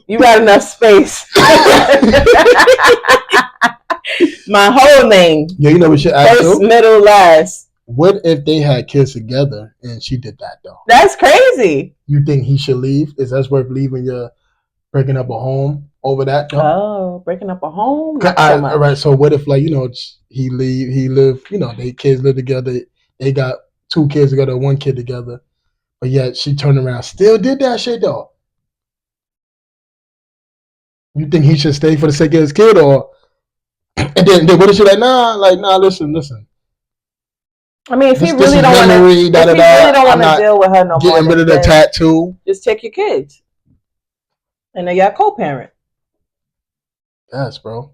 You got enough space. My whole name. Yeah, you know what shit. First, middle, last. What if they had kids together and she did that though? That's crazy. You think he should leave? Is that worth leaving? You're breaking up a home over that though? Oh, breaking up a home. All right. So what if he live, they kids live together. They got 2 kids together, 1 kid together. But yet she turned around, still did that shit though. You think he should stay for the sake of his kid and then what if she nah, listen. I mean, if he really don't want to deal with her no more. Getting rid of the tattoo. Just take your kids. And then y'all co-parent. Yes, bro.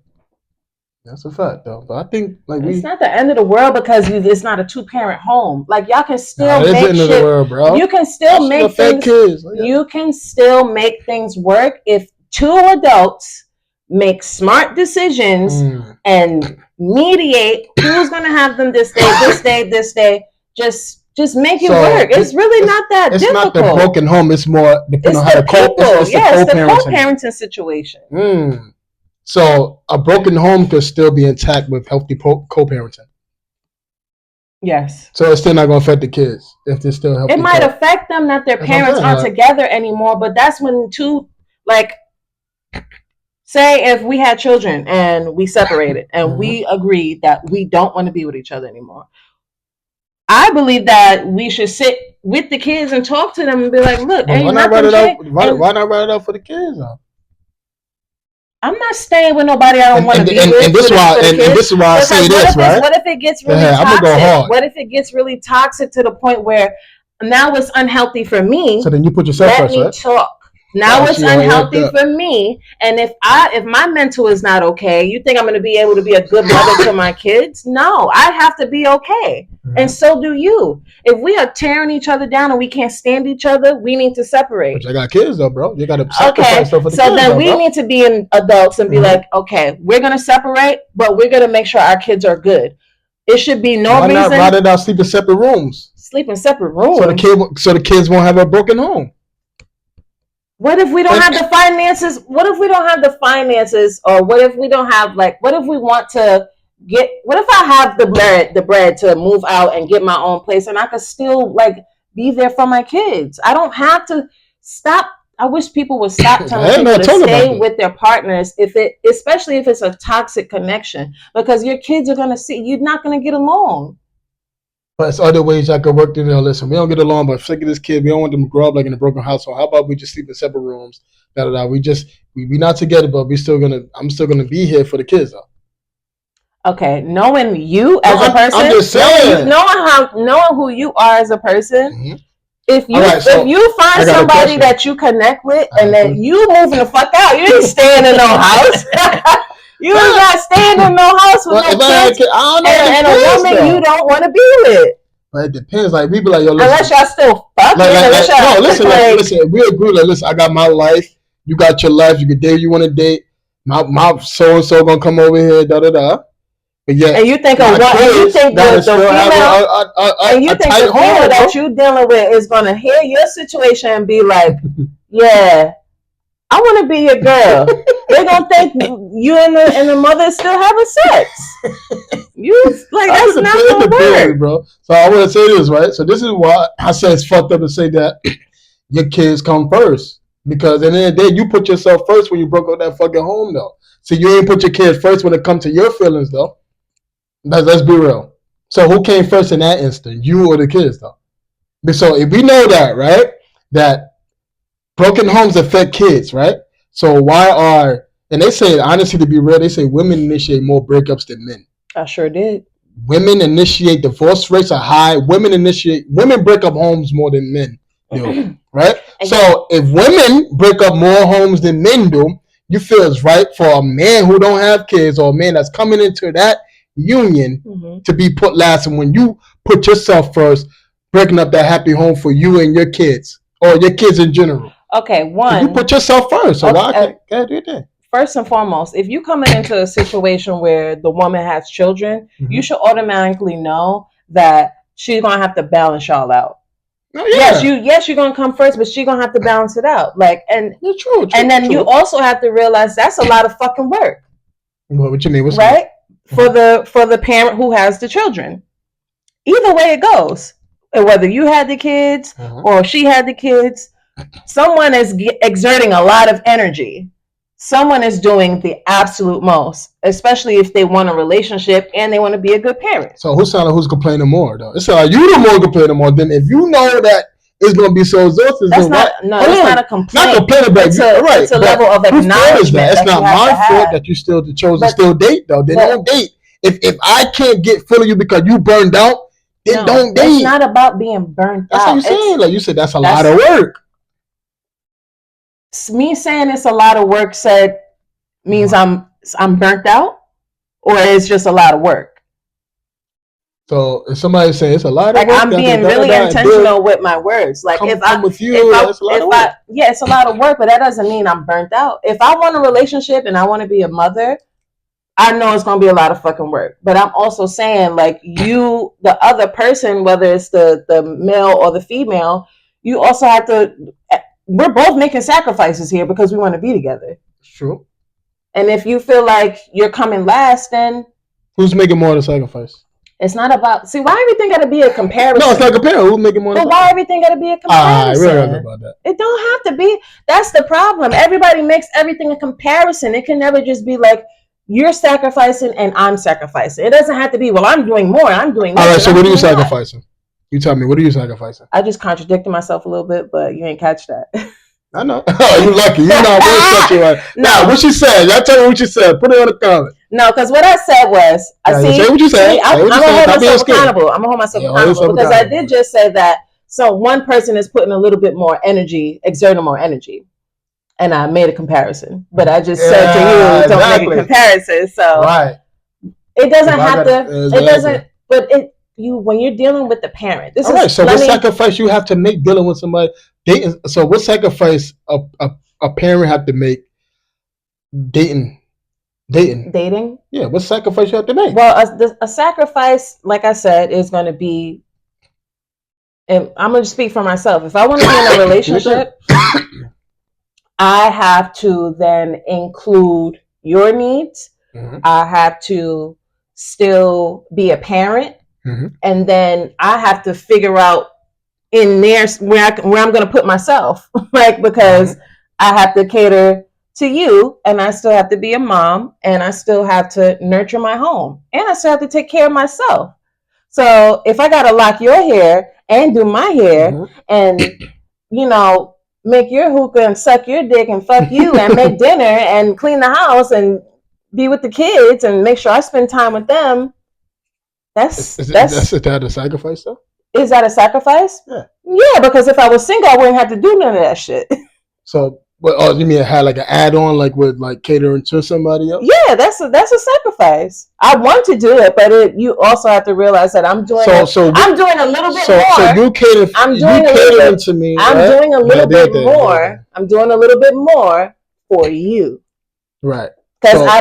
That's a fact, though. But I think it's not the end of the world because it's not a 2-parent home. Like, y'all can still make shit. Of the world, bro. You can still make things. You can still make things work if 2 adults make smart decisions and mediate who's gonna have them this day. Just make it work. It's really not that difficult. It's not the broken home. It's more depending on how to cope. It's the co-parenting situation. So a broken home could still be intact with healthy co-parenting. Yes. So it's still not going to affect the kids if they're still healthy. It might affect them that their parents aren't together anymore, but that's when say if we had children and we separated and we agreed that we don't want to be with each other anymore. I believe that we should sit with the kids and talk to them and be like, look, why not write it out for the kids though? I'm not staying with nobody I don't want to be with. And this is why I say this, right? What if it gets really toxic? I'm gonna go hard. What if it gets really toxic to the point where now it's unhealthy for me? So then you put yourself first, right? Let me talk. Now it's unhealthy for me, and if my mental is not okay, you think I'm going to be able to be a good mother to my kids? No, I have to be okay, and so do you. If we are tearing each other down and we can't stand each other, we need to separate. But I got kids though, bro. You got to sacrifice stuff for the kids. So then we need to be adults and be like, okay, we're going to separate, but we're going to make sure our kids are good. It should be no reason. Why did I sleep in separate rooms? Sleep in separate rooms. So the kids won't have a broken home. What if we don't have the finances? What if we don't have the finances? Or what if we don't have what if we want to what if I have the bread to move out and get my own place and I could still be there for my kids? I don't have to stop. I wish people would stop telling people to stay with their partners especially if it's a toxic connection, because your kids are going to see you're not going to get along. But it's other ways I could work through there. Listen, we don't get along, but sick of this kid. We don't want them to grow up like in a broken household. How about we just sleep in separate rooms? We not together, but I'm still gonna be here for the kids though. Okay, knowing you as a person, I'm just saying. knowing who you are as a person. If you find somebody that you connect with and then you moving the fuck out, you ain't staying in no house. You ain't not staying in no house with no kids and a woman you don't want to be with. But it depends. Like we be like, yo, listen, unless y'all still fucking. Listen. We agree. Like, listen, I got my life. You got your life. You can date. You want to date. My so and so gonna come over here. Da da da. But yeah, and you think the female that you dealing with is gonna hear your situation and be like, yeah, I want to be your girl. They're gonna think you and the mother still having sex. That's not gonna work, bro. So I want to say this, right? So this is why I say it's fucked up to say that your kids come first, because at the end of the day, you put yourself first when you broke up that fucking home, though. So you ain't put your kids first when it comes to your feelings, though. Let's be real. So who came first in that instant, you or the kids, though? So if we know that, right, that broken homes affect kids, right? So and they say, honestly, to be real, they say women initiate more breakups than men. I sure did. Women initiate, divorce rates are high. Women break up homes more than men do, right? So if women break up more homes than men do, you feel it's right for a man who don't have kids or a man that's coming into that union to be put last. And when you put yourself first, breaking up that happy home for you and your kids or your kids in general. Okay, you put yourself first. So why can't do that? First and foremost, if you're coming into a situation where the woman has children, you should automatically know that she's gonna have to balance y'all out. Oh, yeah. Yes, you're gonna come first, but she's gonna have to balance it out. True. And then you also have to realize that's a lot of fucking work. What you mean? What's right? For the parent who has the children. Either way it goes, whether you had the kids or she had the kids, someone is exerting a lot of energy. Someone is doing the absolute most, especially if they want a relationship and they want to be a good parent. So who's complaining more, though? It's like you the more complaining more. Then if you know that it's going to be so exhausting, that's not a complaint. Not complaining, but it's a level of acknowledgement. It's not my fault that you still chose to still date, though. Then don't date. If I can't get full of you because you burned out, then don't date. It's not about being burnt out. That's what you're saying. Like you said, that's a lot of work. Me saying it's a lot of work means I'm burnt out, or it's just a lot of work. So if somebody saying it's a lot of work, I'm being really intentional with my words. Like it's a lot of work, but that doesn't mean I'm burnt out. If I want a relationship and I want to be a mother, I know it's going to be a lot of fucking work. But I'm also saying, like, you, the other person, whether it's the male or the female, you also have to. We're both making sacrifices here because we want to be together. True. And if you feel like you're coming last, then who's making more of the sacrifice? It's not about. See, why everything got to be a comparison? No, it's not comparing. Who's making more? But why everything got to be a comparison? We're not about that. It don't have to be. That's the problem. Everybody makes everything a comparison. It can never just be like you're sacrificing and I'm sacrificing. It doesn't have to be. Well, I'm doing more. I'm doing. All right. So what are you sacrificing? You tell me. What are you sacrificing? I just contradicted myself a little bit, but you ain't catch that. I know. Oh, you lucky. You're not one right. Nah, what she said. Y'all tell me what you said. Put it on the comment. No, because what I said was, say what you said. I'm gonna hold myself accountable. I'm gonna hold myself accountable because I did just say that. So one person is putting a little bit more energy, exerting more energy, and I made a comparison. But I just said to you, don't make a comparison. So it doesn't have to. It doesn't. But when you're dealing with the parent, this is so what sacrifice you have to make dealing with somebody? So what sacrifice a parent have to make dating? Yeah, what sacrifice you have to make? Well, a sacrifice, like I said, is going to be, and I'm going to speak for myself. If I want to be in a relationship, I have to then include your needs. Mm-hmm. I have to still be a parent. Mm-hmm. And then I have to figure out in there where I'm going to put myself, like, because mm-hmm. I have to cater to you, and I still have to be a mom, and I still have to nurture my home, and I still have to take care of myself. So if I got to lock your hair and do my hair mm-hmm. and, make your hookah and suck your dick and fuck you and make dinner and clean the house and be with the kids and make sure I spend time with them, that's that a sacrifice though? Is that a sacrifice? Yeah, because if I was single, I wouldn't have to do none of that shit. So, you mean it had like an add-on, like with like catering to somebody else? Yeah, that's a sacrifice. I want to do it, but you also have to realize that I'm doing. I'm doing a little bit more. So you cater. I'm doing catering to me. I'm doing a little bit more. I'm doing a little bit more for you. Right. Because I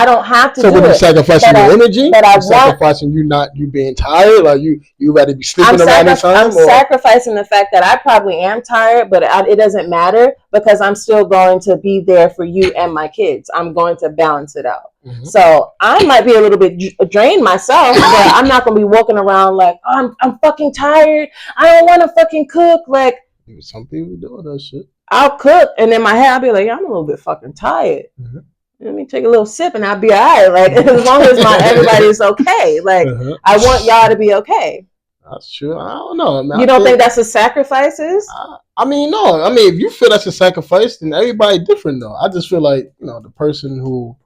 don't have to. So with you sacrificing your energy, but sacrificing you being tired, like you rather be sleeping around this time. I'm sacrificing the fact that I probably am tired, but it doesn't matter because I'm still going to be there for you and my kids. I'm going to balance it out. Mm-hmm. So I might be a little bit drained myself, but I'm not going to be walking around like I'm fucking tired. I don't want to fucking cook. Like some people do that shit. I'll cook, and in my head I'll be like, I'm a little bit fucking tired. Mm-hmm. Let me take a little sip and I'll be all right. Like, as long as everybody's okay. Like, uh-huh. I want y'all to be okay. That's true. I don't know. I mean, you don't think that's a sacrifice? No. If you feel that's a sacrifice, then everybody different, though. I just feel like, the person who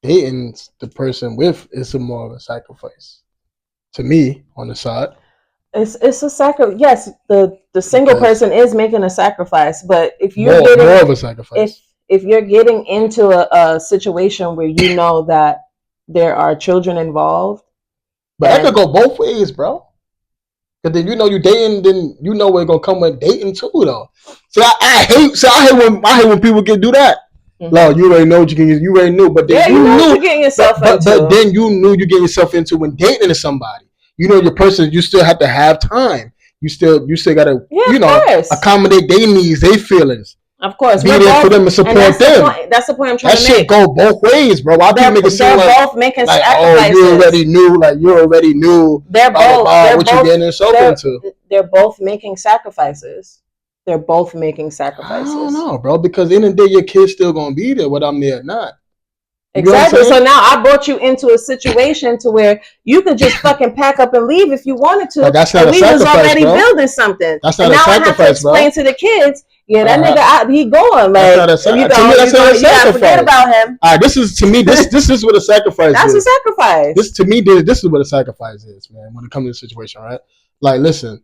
dating the person with is more of a sacrifice. To me, on the side. It's a sacrifice. Yes, the single person is making a sacrifice, but if you're more of a sacrifice. If you're getting into a situation where you know that there are children involved. But that could go both ways, bro. Because then you're dating, then we're gonna come with dating too, though. So I hate when people can do that. Mm-hmm. No, you already know what you already knew, but then you knew what you're getting yourself into. But then you knew you're getting yourself into when dating to somebody. Your person, you still have to have time. You still gotta accommodate their needs, their feelings. Of course, be there for them and support them. That's the point I'm trying to make. That shit go both ways, bro. Why people make it seem like both making sacrifices? You already knew. They're both. What you're getting yourself into. They're both making sacrifices. I don't know, bro. Because in the end of the day, your kid's still gonna be there, whether I'm there or not. Exactly. So now I brought you into a situation to where you could just fucking pack up and leave if you wanted to. But that's not a sacrifice, we was already building something. That's not a sacrifice, bro. Now I have to explain to the kids. Yeah, that nigga, he going. Like, that's not a sacrifice. Forget about him. All right, this is what a sacrifice is. That's a sacrifice. This is what a sacrifice is, man. When it comes to the situation, right? Like, listen,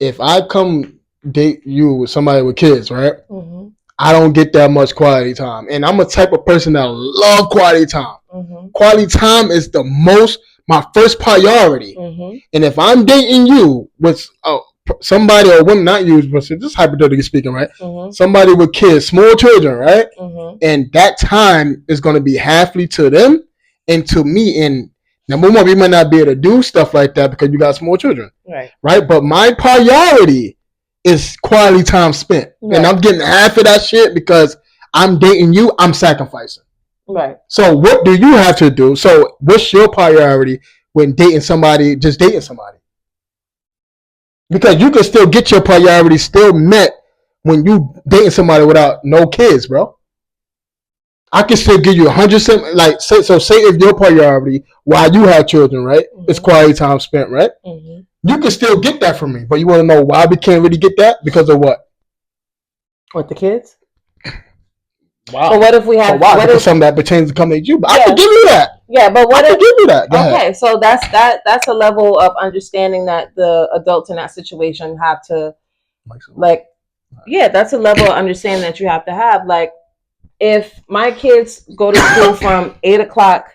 if I come date you with somebody with kids, right? Mm-hmm. I don't get that much quality time, and I'm a type of person that love quality time. Mm-hmm. Quality time is my first priority, mm-hmm. And if I'm dating you with somebody or woman, not you, but just hypothetically speaking, right? Mm-hmm. Somebody with kids, small children, right? Mm-hmm. And that time is going to be halfly to them and to me. And number one, we might not be able to do stuff like that because you got small children, right? But my priority is quality time spent, and I'm getting half of that shit because I'm dating you. I'm sacrificing. Right. So what do you have to do? So what's your priority when dating somebody, just dating somebody? Because you can still get your priorities still met when you dating somebody without no kids, bro. I can still give you 100%. Like, say if your priority while you have children, right, it's quality time spent, right? You can still get that from me, but you want to know why we can't really get that? Because of what? With the kids? Wow. But what if we have? Why? Because something that pertains to coming to you. But I can give you that. Yeah, but what I if? Can give you that. Go okay, ahead. So that's a level of understanding that the adults in that situation have to, like, yeah, that's a level of understanding that you have to have. Like, if my kids go to school from 8:00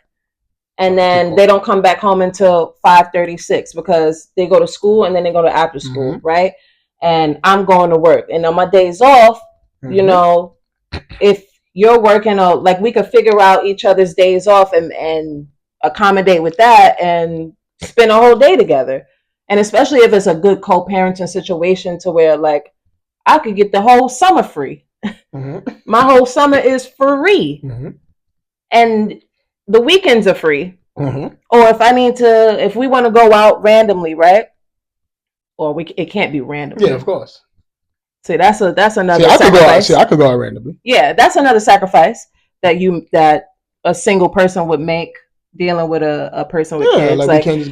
and then they don't come back home until 5:36 because they go to school and then they go to after school, right? And I'm going to work, and on my days off, you know, if you're working, like, we could figure out each other's days off and accommodate with that and spend a whole day together. And especially if it's a good co-parenting situation to where, like, I could get the whole summer free. My whole summer is free. And the weekends are free. Or if we want to go out randomly, right? Or it can't be random. Yeah, of course. See, that's another sacrifice. I could go out randomly. Yeah, that's another sacrifice that a single person would make dealing with a person with kids. Like, we can't just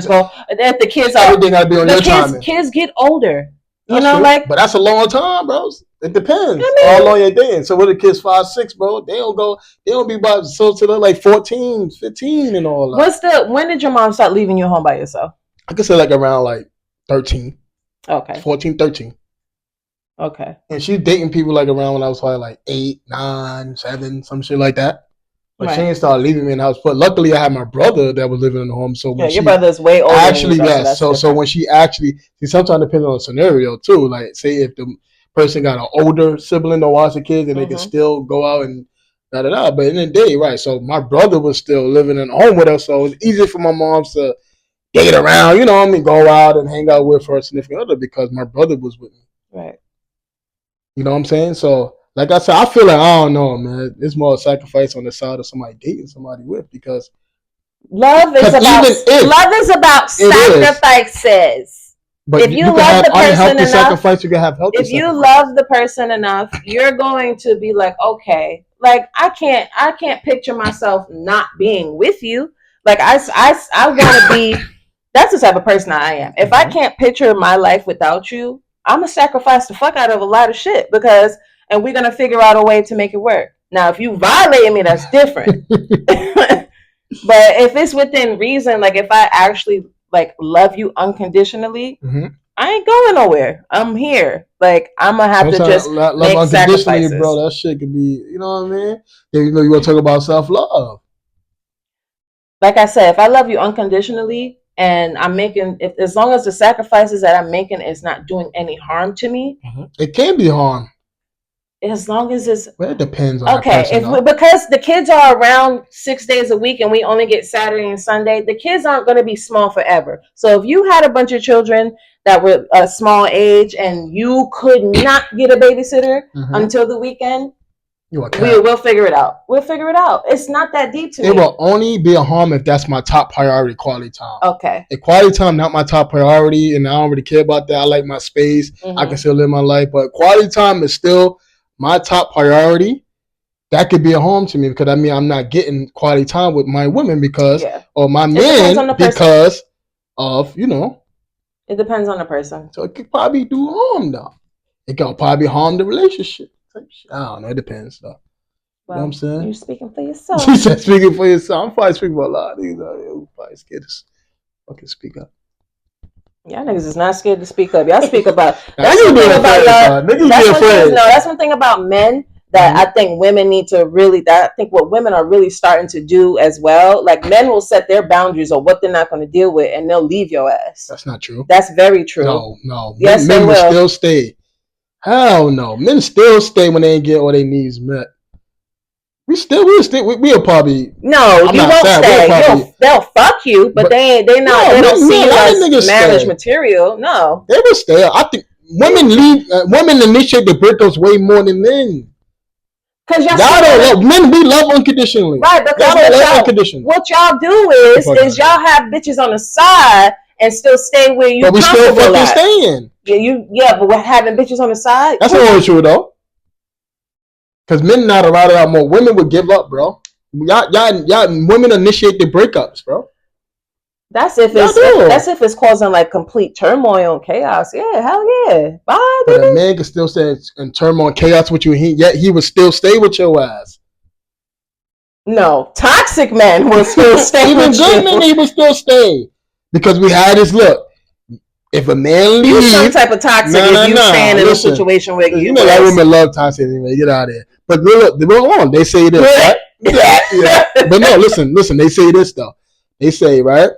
go. If the kids are, everything gotta be on your timing. Kids get older. That's true. Like, but that's a long time, bro. It depends. How long you're dating. So what the kids 5, 6, bro? They don't be about so to like 14, 15 and all that. When did your mom start leaving you home by yourself? I could say like around like 13. Okay. 14, 13. Okay. And she's dating people like around when I was probably like 8, 9, 7, some shit like that. But she didn't start leaving me in the house. But luckily, I had my brother that was living in the home. So when your brother's way older. Actually, yes. So when she actually, sometimes depends on the scenario too. Like, say if the person got an older sibling that watch the kids and they can still go out and da da da. But in the day, right? So my brother was still living in the home with us, so it was easy for my mom to date around. You know what I mean? Go out and hang out with her significant other because my brother was with me. Right. You know what I'm saying? So, like I said, I feel like, I don't know, man. It's more a sacrifice on the side of somebody dating somebody with because love is about sacrifices. But if you love the person enough, sacrifice, you can have healthy if you love the person enough, you're going to be like, okay, like I can't picture myself not being with you. Like I want to be. That's the type of person I am. If I can't picture my life without you, I'm gonna sacrifice the fuck out of a lot of shit and we're gonna figure out a way to make it work. Now, if you violate me, that's different. But if it's within reason, like if I actually like love you unconditionally, I ain't going nowhere. I'm here. Like I'm gonna have to just make sacrifices, bro. That shit could be, you know what I mean? Then you want to talk about self-love. Like I said, if I love you unconditionally and I'm making, as long as the sacrifices that I'm making is not doing any harm to me, it can be harm. As long as it's it depends on because the kids are around 6 days a week and we only get Saturday and Sunday, the kids aren't going to be small forever. So if you had a bunch of children that were a small age and you could not get a babysitter until the weekend, we'll figure it out. We'll figure it out. It's not that deep to me. It will only be a harm if that's my top priority, quality time. Okay. If quality time not my top priority and I don't really care about that, I like my space. I can still live my life, but quality time is still my top priority. That could be a harm to me because I'm not getting quality time with my women or my men because of, It depends on the person. So it could probably do harm though. It could probably harm the relationship. I don't know. It depends though. Well, you know what I'm saying? You're speaking for yourself. She said speaking for yourself. I'm probably speaking for a lot of niggas out here who probably scared to fucking speak up. Y'all niggas is not scared to speak up. Y'all speak about. That's one thing about y'all. That's one thing about men that I think women need to really. That I think what women are really starting to do as well. Like men will set their boundaries on what they're not going to deal with, and they'll leave your ass. That's not true. That's very true. No. Yes, men will will still stay. Hell no. Men still stay when they ain't get all their needs met. We'll probably. No, you won't stay. They'll fuck you, but they don't see you as marriage material. No, they will stay. I think women initiate the breakups way more than men. Because y'all don't love men. We love unconditionally. Right, because y'all don't love unconditionally. What y'all do is y'all have bitches on the side and still stay where you. But we still fucking staying. But we're having bitches on the side. That's not true though. Because men not allowed out more. Women would give up, bro. Y'all women initiate the breakups, bro. That's if it's causing like complete turmoil and chaos. Yeah, hell yeah. Bye, but baby. A man can still stay in turmoil and chaos with you, yet he would still stay with your ass. No, toxic men will still stay with you. Even good men, he will still stay. Because we had this look. If a man leaves, you some type of toxic if you staying in a situation where you know that women love toxic anyway. Get out of here. But look, they say this, right? Yeah. But no, listen. They say this though. They say, right?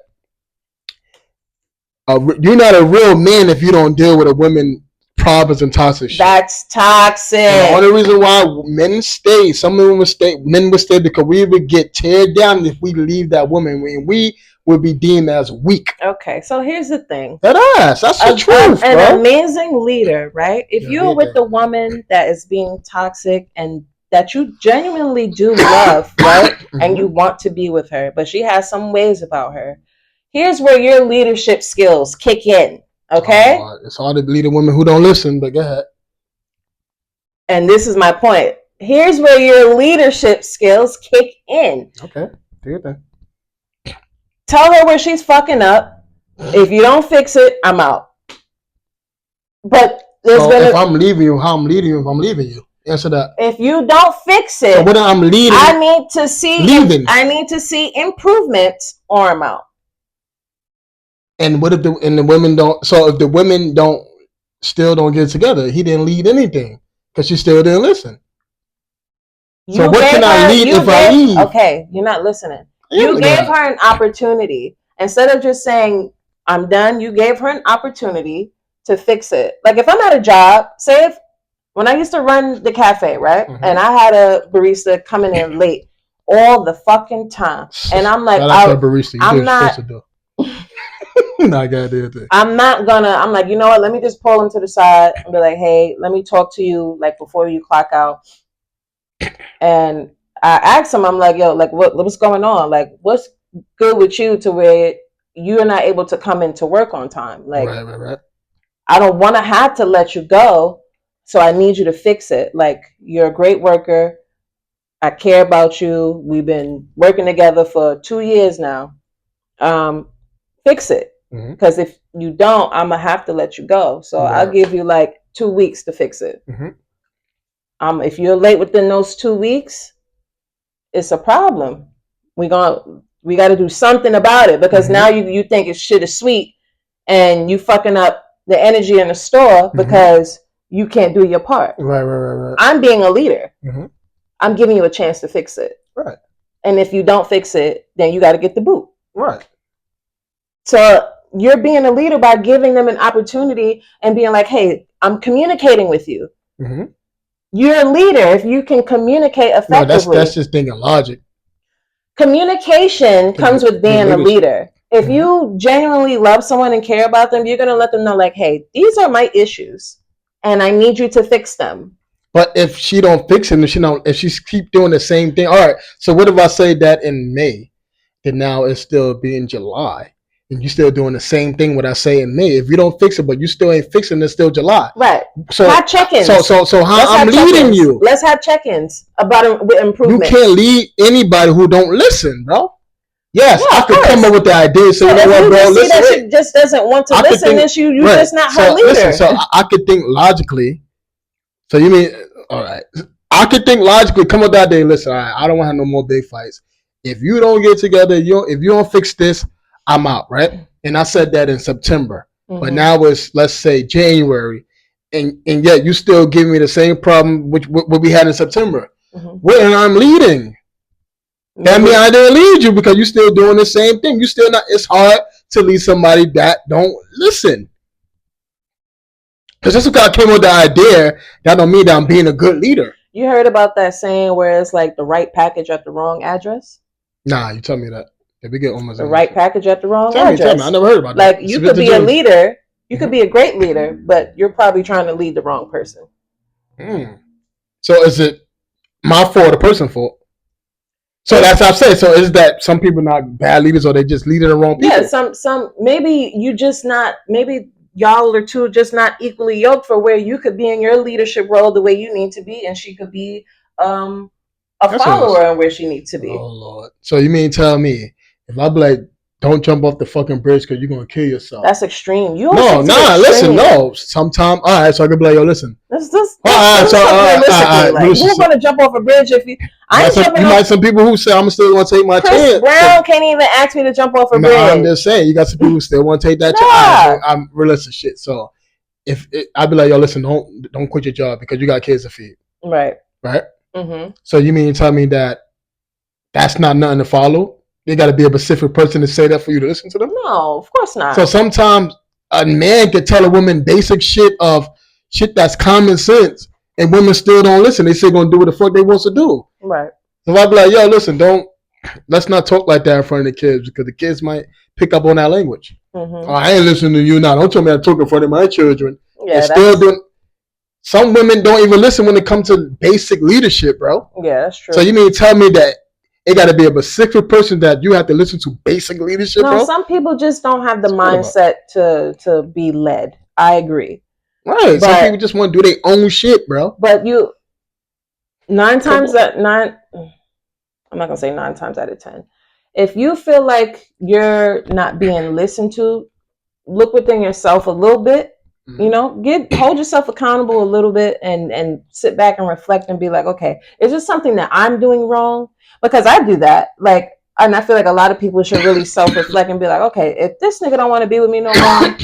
You're not a real man if you don't deal with a woman problems and toxic shit. That's toxic. And the only reason why men stay, men would stay because we would get teared down if we leave that woman. We would be deemed as weak. Okay, so here's the thing. That's the truth, an bro. amazing leader, right? If you're with the woman that is being toxic and that you genuinely do love, right? And you want to be with her, but she has some ways about her. Here's where your leadership skills kick in, okay? It's hard to lead a woman who don't listen, but go ahead. And this is my point. Here's where your leadership skills kick in. Okay, do your thing. Tell her where she's fucking up. If you don't fix it, I'm out. But if I'm leaving you, how I'm leading you if I'm leaving you? Answer that. If you don't fix it, so when I'm leading, I need to see improvements or I'm out. And what if the women don't? So if the women still don't get together, he didn't lead anything because she still didn't listen. So what can I lead if I leave? Okay, you're not listening. You gave her an opportunity instead of just saying I'm done. You gave her an opportunity to fix it. Like if I'm at a job, say when I used to run the cafe, right, and I had a barista coming in late all the fucking time, and I'm like, I'm not. I'm like, you know what? Let me just pull him to the side and be like, hey, let me talk to you like before you clock out. And I asked him, I'm like, yo, like what's going on? Like, what's good with you to where you're not able to come into work on time? Like, right. I don't want to have to let you go, so I need you to fix it. Like, you're a great worker. I care about you. We've been working together for 2 years now. Fix it. Because if you don't, I'm gonna have to let you go. So I'll give you like 2 weeks to fix it. If you're late within those 2 weeks, it's a problem. We got to do something about it because now you think shit is sweet and you fucking up the energy in the store because you can't do your part. Right. I'm being a leader. I'm giving you a chance to fix it. Right. And if you don't fix it, then you got to get the boot. Right. So you're being a leader by giving them an opportunity and being like, hey, I'm communicating with you. You're a leader if you can communicate effectively. No, that's just thinking logic. Communication comes with being a leader. If you genuinely love someone and care about them, you're going to let them know like, hey, these are my issues and I need you to fix them. But if she don't fix it, if she keep doing the same thing, all right. So what if I say that in May, then now it's still being July, and you still doing the same thing what I say in May? If you don't fix it, but you still ain't fixing, it's still July. Right. So have check-ins. So how I'm leading you? Let's have check-ins about improvement. You can't lead anybody who don't listen, bro. Yes, I could come up with the idea. So you know what, bro? Listen, that she just doesn't want to listen. Then you just not her leader. Listen, so I could think logically. So you mean, all right? I could think logically. Come up that day. Listen, all right, I don't want to have no more big fights. If you don't get together, if you don't fix this, I'm out, right? And I said that in September, but now it's, let's say, January, and yet you still give me the same problem which what we had in September. When I'm leading, that means I didn't lead you because you still doing the same thing. You still not. It's hard to lead somebody that don't listen. Because just because I came with the idea, that don't mean that I'm being a good leader. You heard about that saying where it's like the right package at the wrong address? Nah, you tell me that. If we get almost the right package at the wrong address. Tell me. I never heard about that. Like, you could be a leader. You could be a great leader, but you're probably trying to lead the wrong person. So is it my fault, the person's fault. So that's what I'm saying. So is that some people not bad leaders, or they just leading the wrong people? Yeah, some maybe you just not, maybe y'all are two just not equally yoked for where you could be in your leadership role the way you need to be, and she could be a follower and where she needs to be. Oh Lord! So you mean tell me if I be like, don't jump off the fucking bridge because you're gonna kill yourself? That's extreme. You listen, no. Sometime, all right. So I could be like, yo, listen. Let's realistically, who's gonna jump off a bridge if you? You might some people who say I'm still gonna take my chance. Chris Brown can't even ask me to jump off a bridge. I'm just saying, you got some people who still want to take that chance. I'm realistic shit. So I'd be like, yo, listen, don't quit your job because you got kids to feed. Right. Mm-hmm. So you mean tell me that's not nothing to follow? They got to be a specific person to say that for you to listen to them? No, of course not. So sometimes a man could tell a woman basic shit that's common sense, and women still don't listen. They say gonna do what the fuck they want to do. Right. So I'd be like, yo, listen, let's not talk like that in front of the kids because the kids might pick up on that language. Mm-hmm. Oh, I ain't listening to you now. Don't tell me I talk in front of my children. Yeah, still doing. Some women don't even listen when it comes to basic leadership, bro. Yeah, that's true. So you mean tell me that it got to be a specific person that you have to listen to basic leadership, bro? No, some people just don't have the mindset to be led. I agree. Right. Some people just want to do their own shit, bro. But I'm not going to say 9 times out of 10. If you feel like you're not being listened to, look within yourself a little bit. You know, hold yourself accountable a little bit and sit back and reflect and be like, okay, is this something that I'm doing wrong? Because I do that. Like, and I feel like a lot of people should really self-reflect and be like, okay, if this nigga don't want to be with me no more,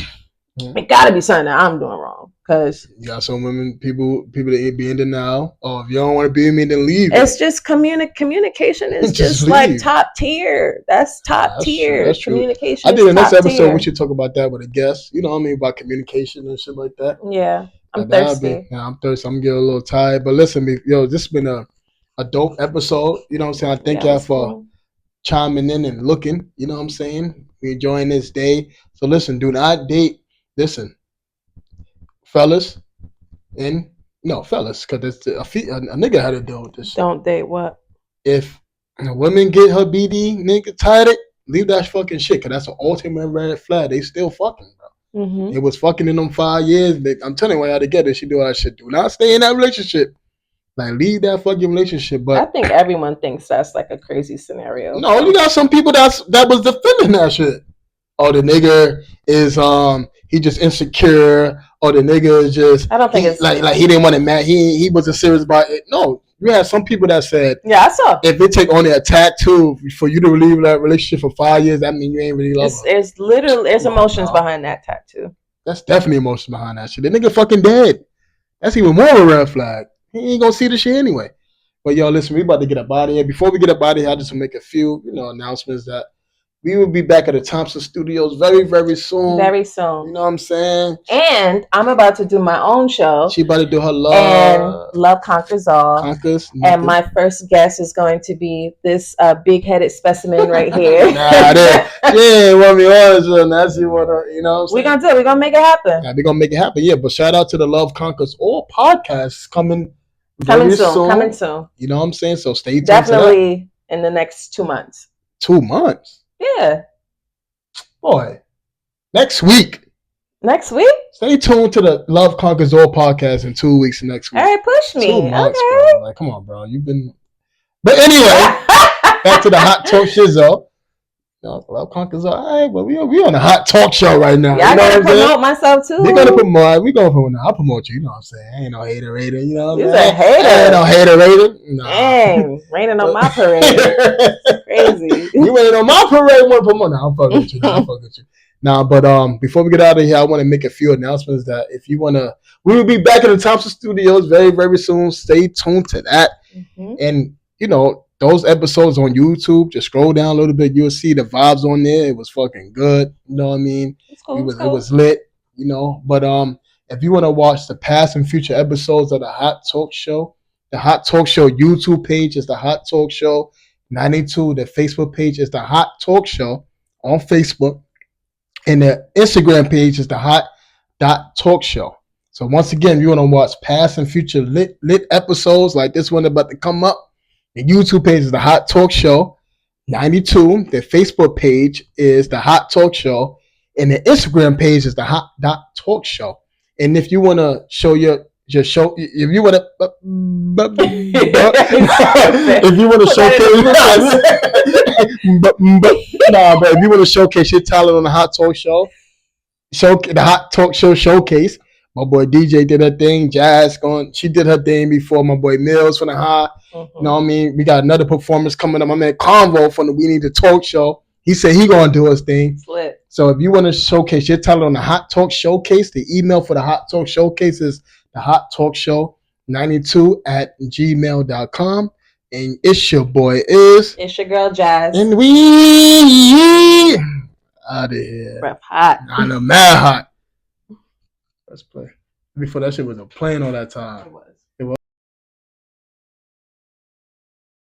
it gotta be something that I'm doing wrong. Because you got some women, people that be in denial. Oh, if you don't want to be with me, then leave. It's just communication is just like top tier. That's top tier. That's communication. I think the next episode we should talk about that with a guest. You know what I mean, about communication and shit like that. Yeah, I'm thirsty. I'm thirsty. I'm getting a little tired. But listen, yo, this has been a dope episode. You know what I'm saying? I thank y'all for chiming in and looking. You know what I'm saying? We enjoying this day. So listen, do not date. Listen. Fellas, because it's a nigga had to deal with this shit. Don't date what? If a woman get her BD nigga tired, leave that fucking shit, because that's an ultimate red flag. They still fucking, bro. Mm-hmm. It was fucking in them 5 years. I'm telling you why y'all together. She do all that shit. Do not stay in that relationship. Like, leave that fucking relationship. But I think everyone thinks that's like a crazy scenario. No, you got some people that was defending that shit. Oh, the nigga is he just insecure, or the nigga is just I don't think it's like he didn't want to match. He wasn't serious about it. No, you had some people that said, yeah, I saw. If it take only a tattoo for you to leave that relationship for 5 years, that means you ain't really love her. It's literally emotions behind that tattoo. That's definitely emotions behind that shit. The nigga fucking dead. That's even more of a red flag. He ain't gonna see the shit anyway. But yo, listen, we about to get up out of here. Before we get up out of here, I just want to make a few announcements that. We will be back at the Thompson Studios very, very soon. Very soon. You know what I'm saying? And I'm about to do my own show. She about to do her love. And Love Conquers All. And my first guest is going to be this big-headed specimen right here. Yeah, want me on. That's you want to, you know what I'm saying? We're going to do it. We're going to make it happen. Yeah, we're going to make it happen. Yeah, but shout out to the Love Conquers All podcast coming soon. Coming soon. You know what I'm saying? So stay tuned. Definitely in the next 2 months. 2 months? Yeah. Boy. Next week. Next week? Stay tuned to the Love Conquers All podcast in 2 weeks next week. All right, push me. 2 months, bro. Like, come on, bro. You've been... But anyway, back to the Hot Talk Shizzo. Love Conquers All. All right, but we on a hot talk show right now. Yeah, I gotta promote myself too. We're gonna promote. I'll promote you. You know what I'm saying? I ain't no hater. You know what I'm saying? You're a hater. I ain't no hater. No. Dang, raining on my parade. Crazy. You ain't on my parade. Want to promote? No, I'm fucking with you. Nah, but before we get out of here, I want to make a few announcements that if you wanna, we will be back in the Thompson Studios very, very soon. Stay tuned to that, and those episodes on YouTube, just scroll down a little bit. You'll see the vibes on there. It was fucking good. You know what I mean? Cool, it was lit, But if you want to watch the past and future episodes of the Hot Talk Show, the Hot Talk Show YouTube page is the Hot Talk Show 92. The Facebook page is the Hot Talk Show on Facebook. And the Instagram page is the Hot Talk Show. So once again, if you want to watch past and future lit episodes like this one about to come up, the YouTube page is The Hot Talk Show 92. The Facebook page is The Hot Talk Show. And the Instagram page is The Hot Talk Show. And if you want to show your show, if you want to, if you want to showcase, but if you want to showcase your talent on The Hot Talk Show, the Hot Talk Show showcase. My boy DJ did her thing. Jazz she did her thing before. My boy Mills from the Hot. You know what I mean? We got another performance coming up. My man Convo from the We Need to Talk Show. He said he gonna do his thing. Slit. So if you want to showcase your talent on the Hot Talk Showcase, the email for the Hot Talk Showcase is the Hot Talk Show 92@gmail.com. And it's your boy it's your girl Jazz. And we out of here. Rep hot. I know, mad hot. Let's play. Before that shit was a plane all that time. It was.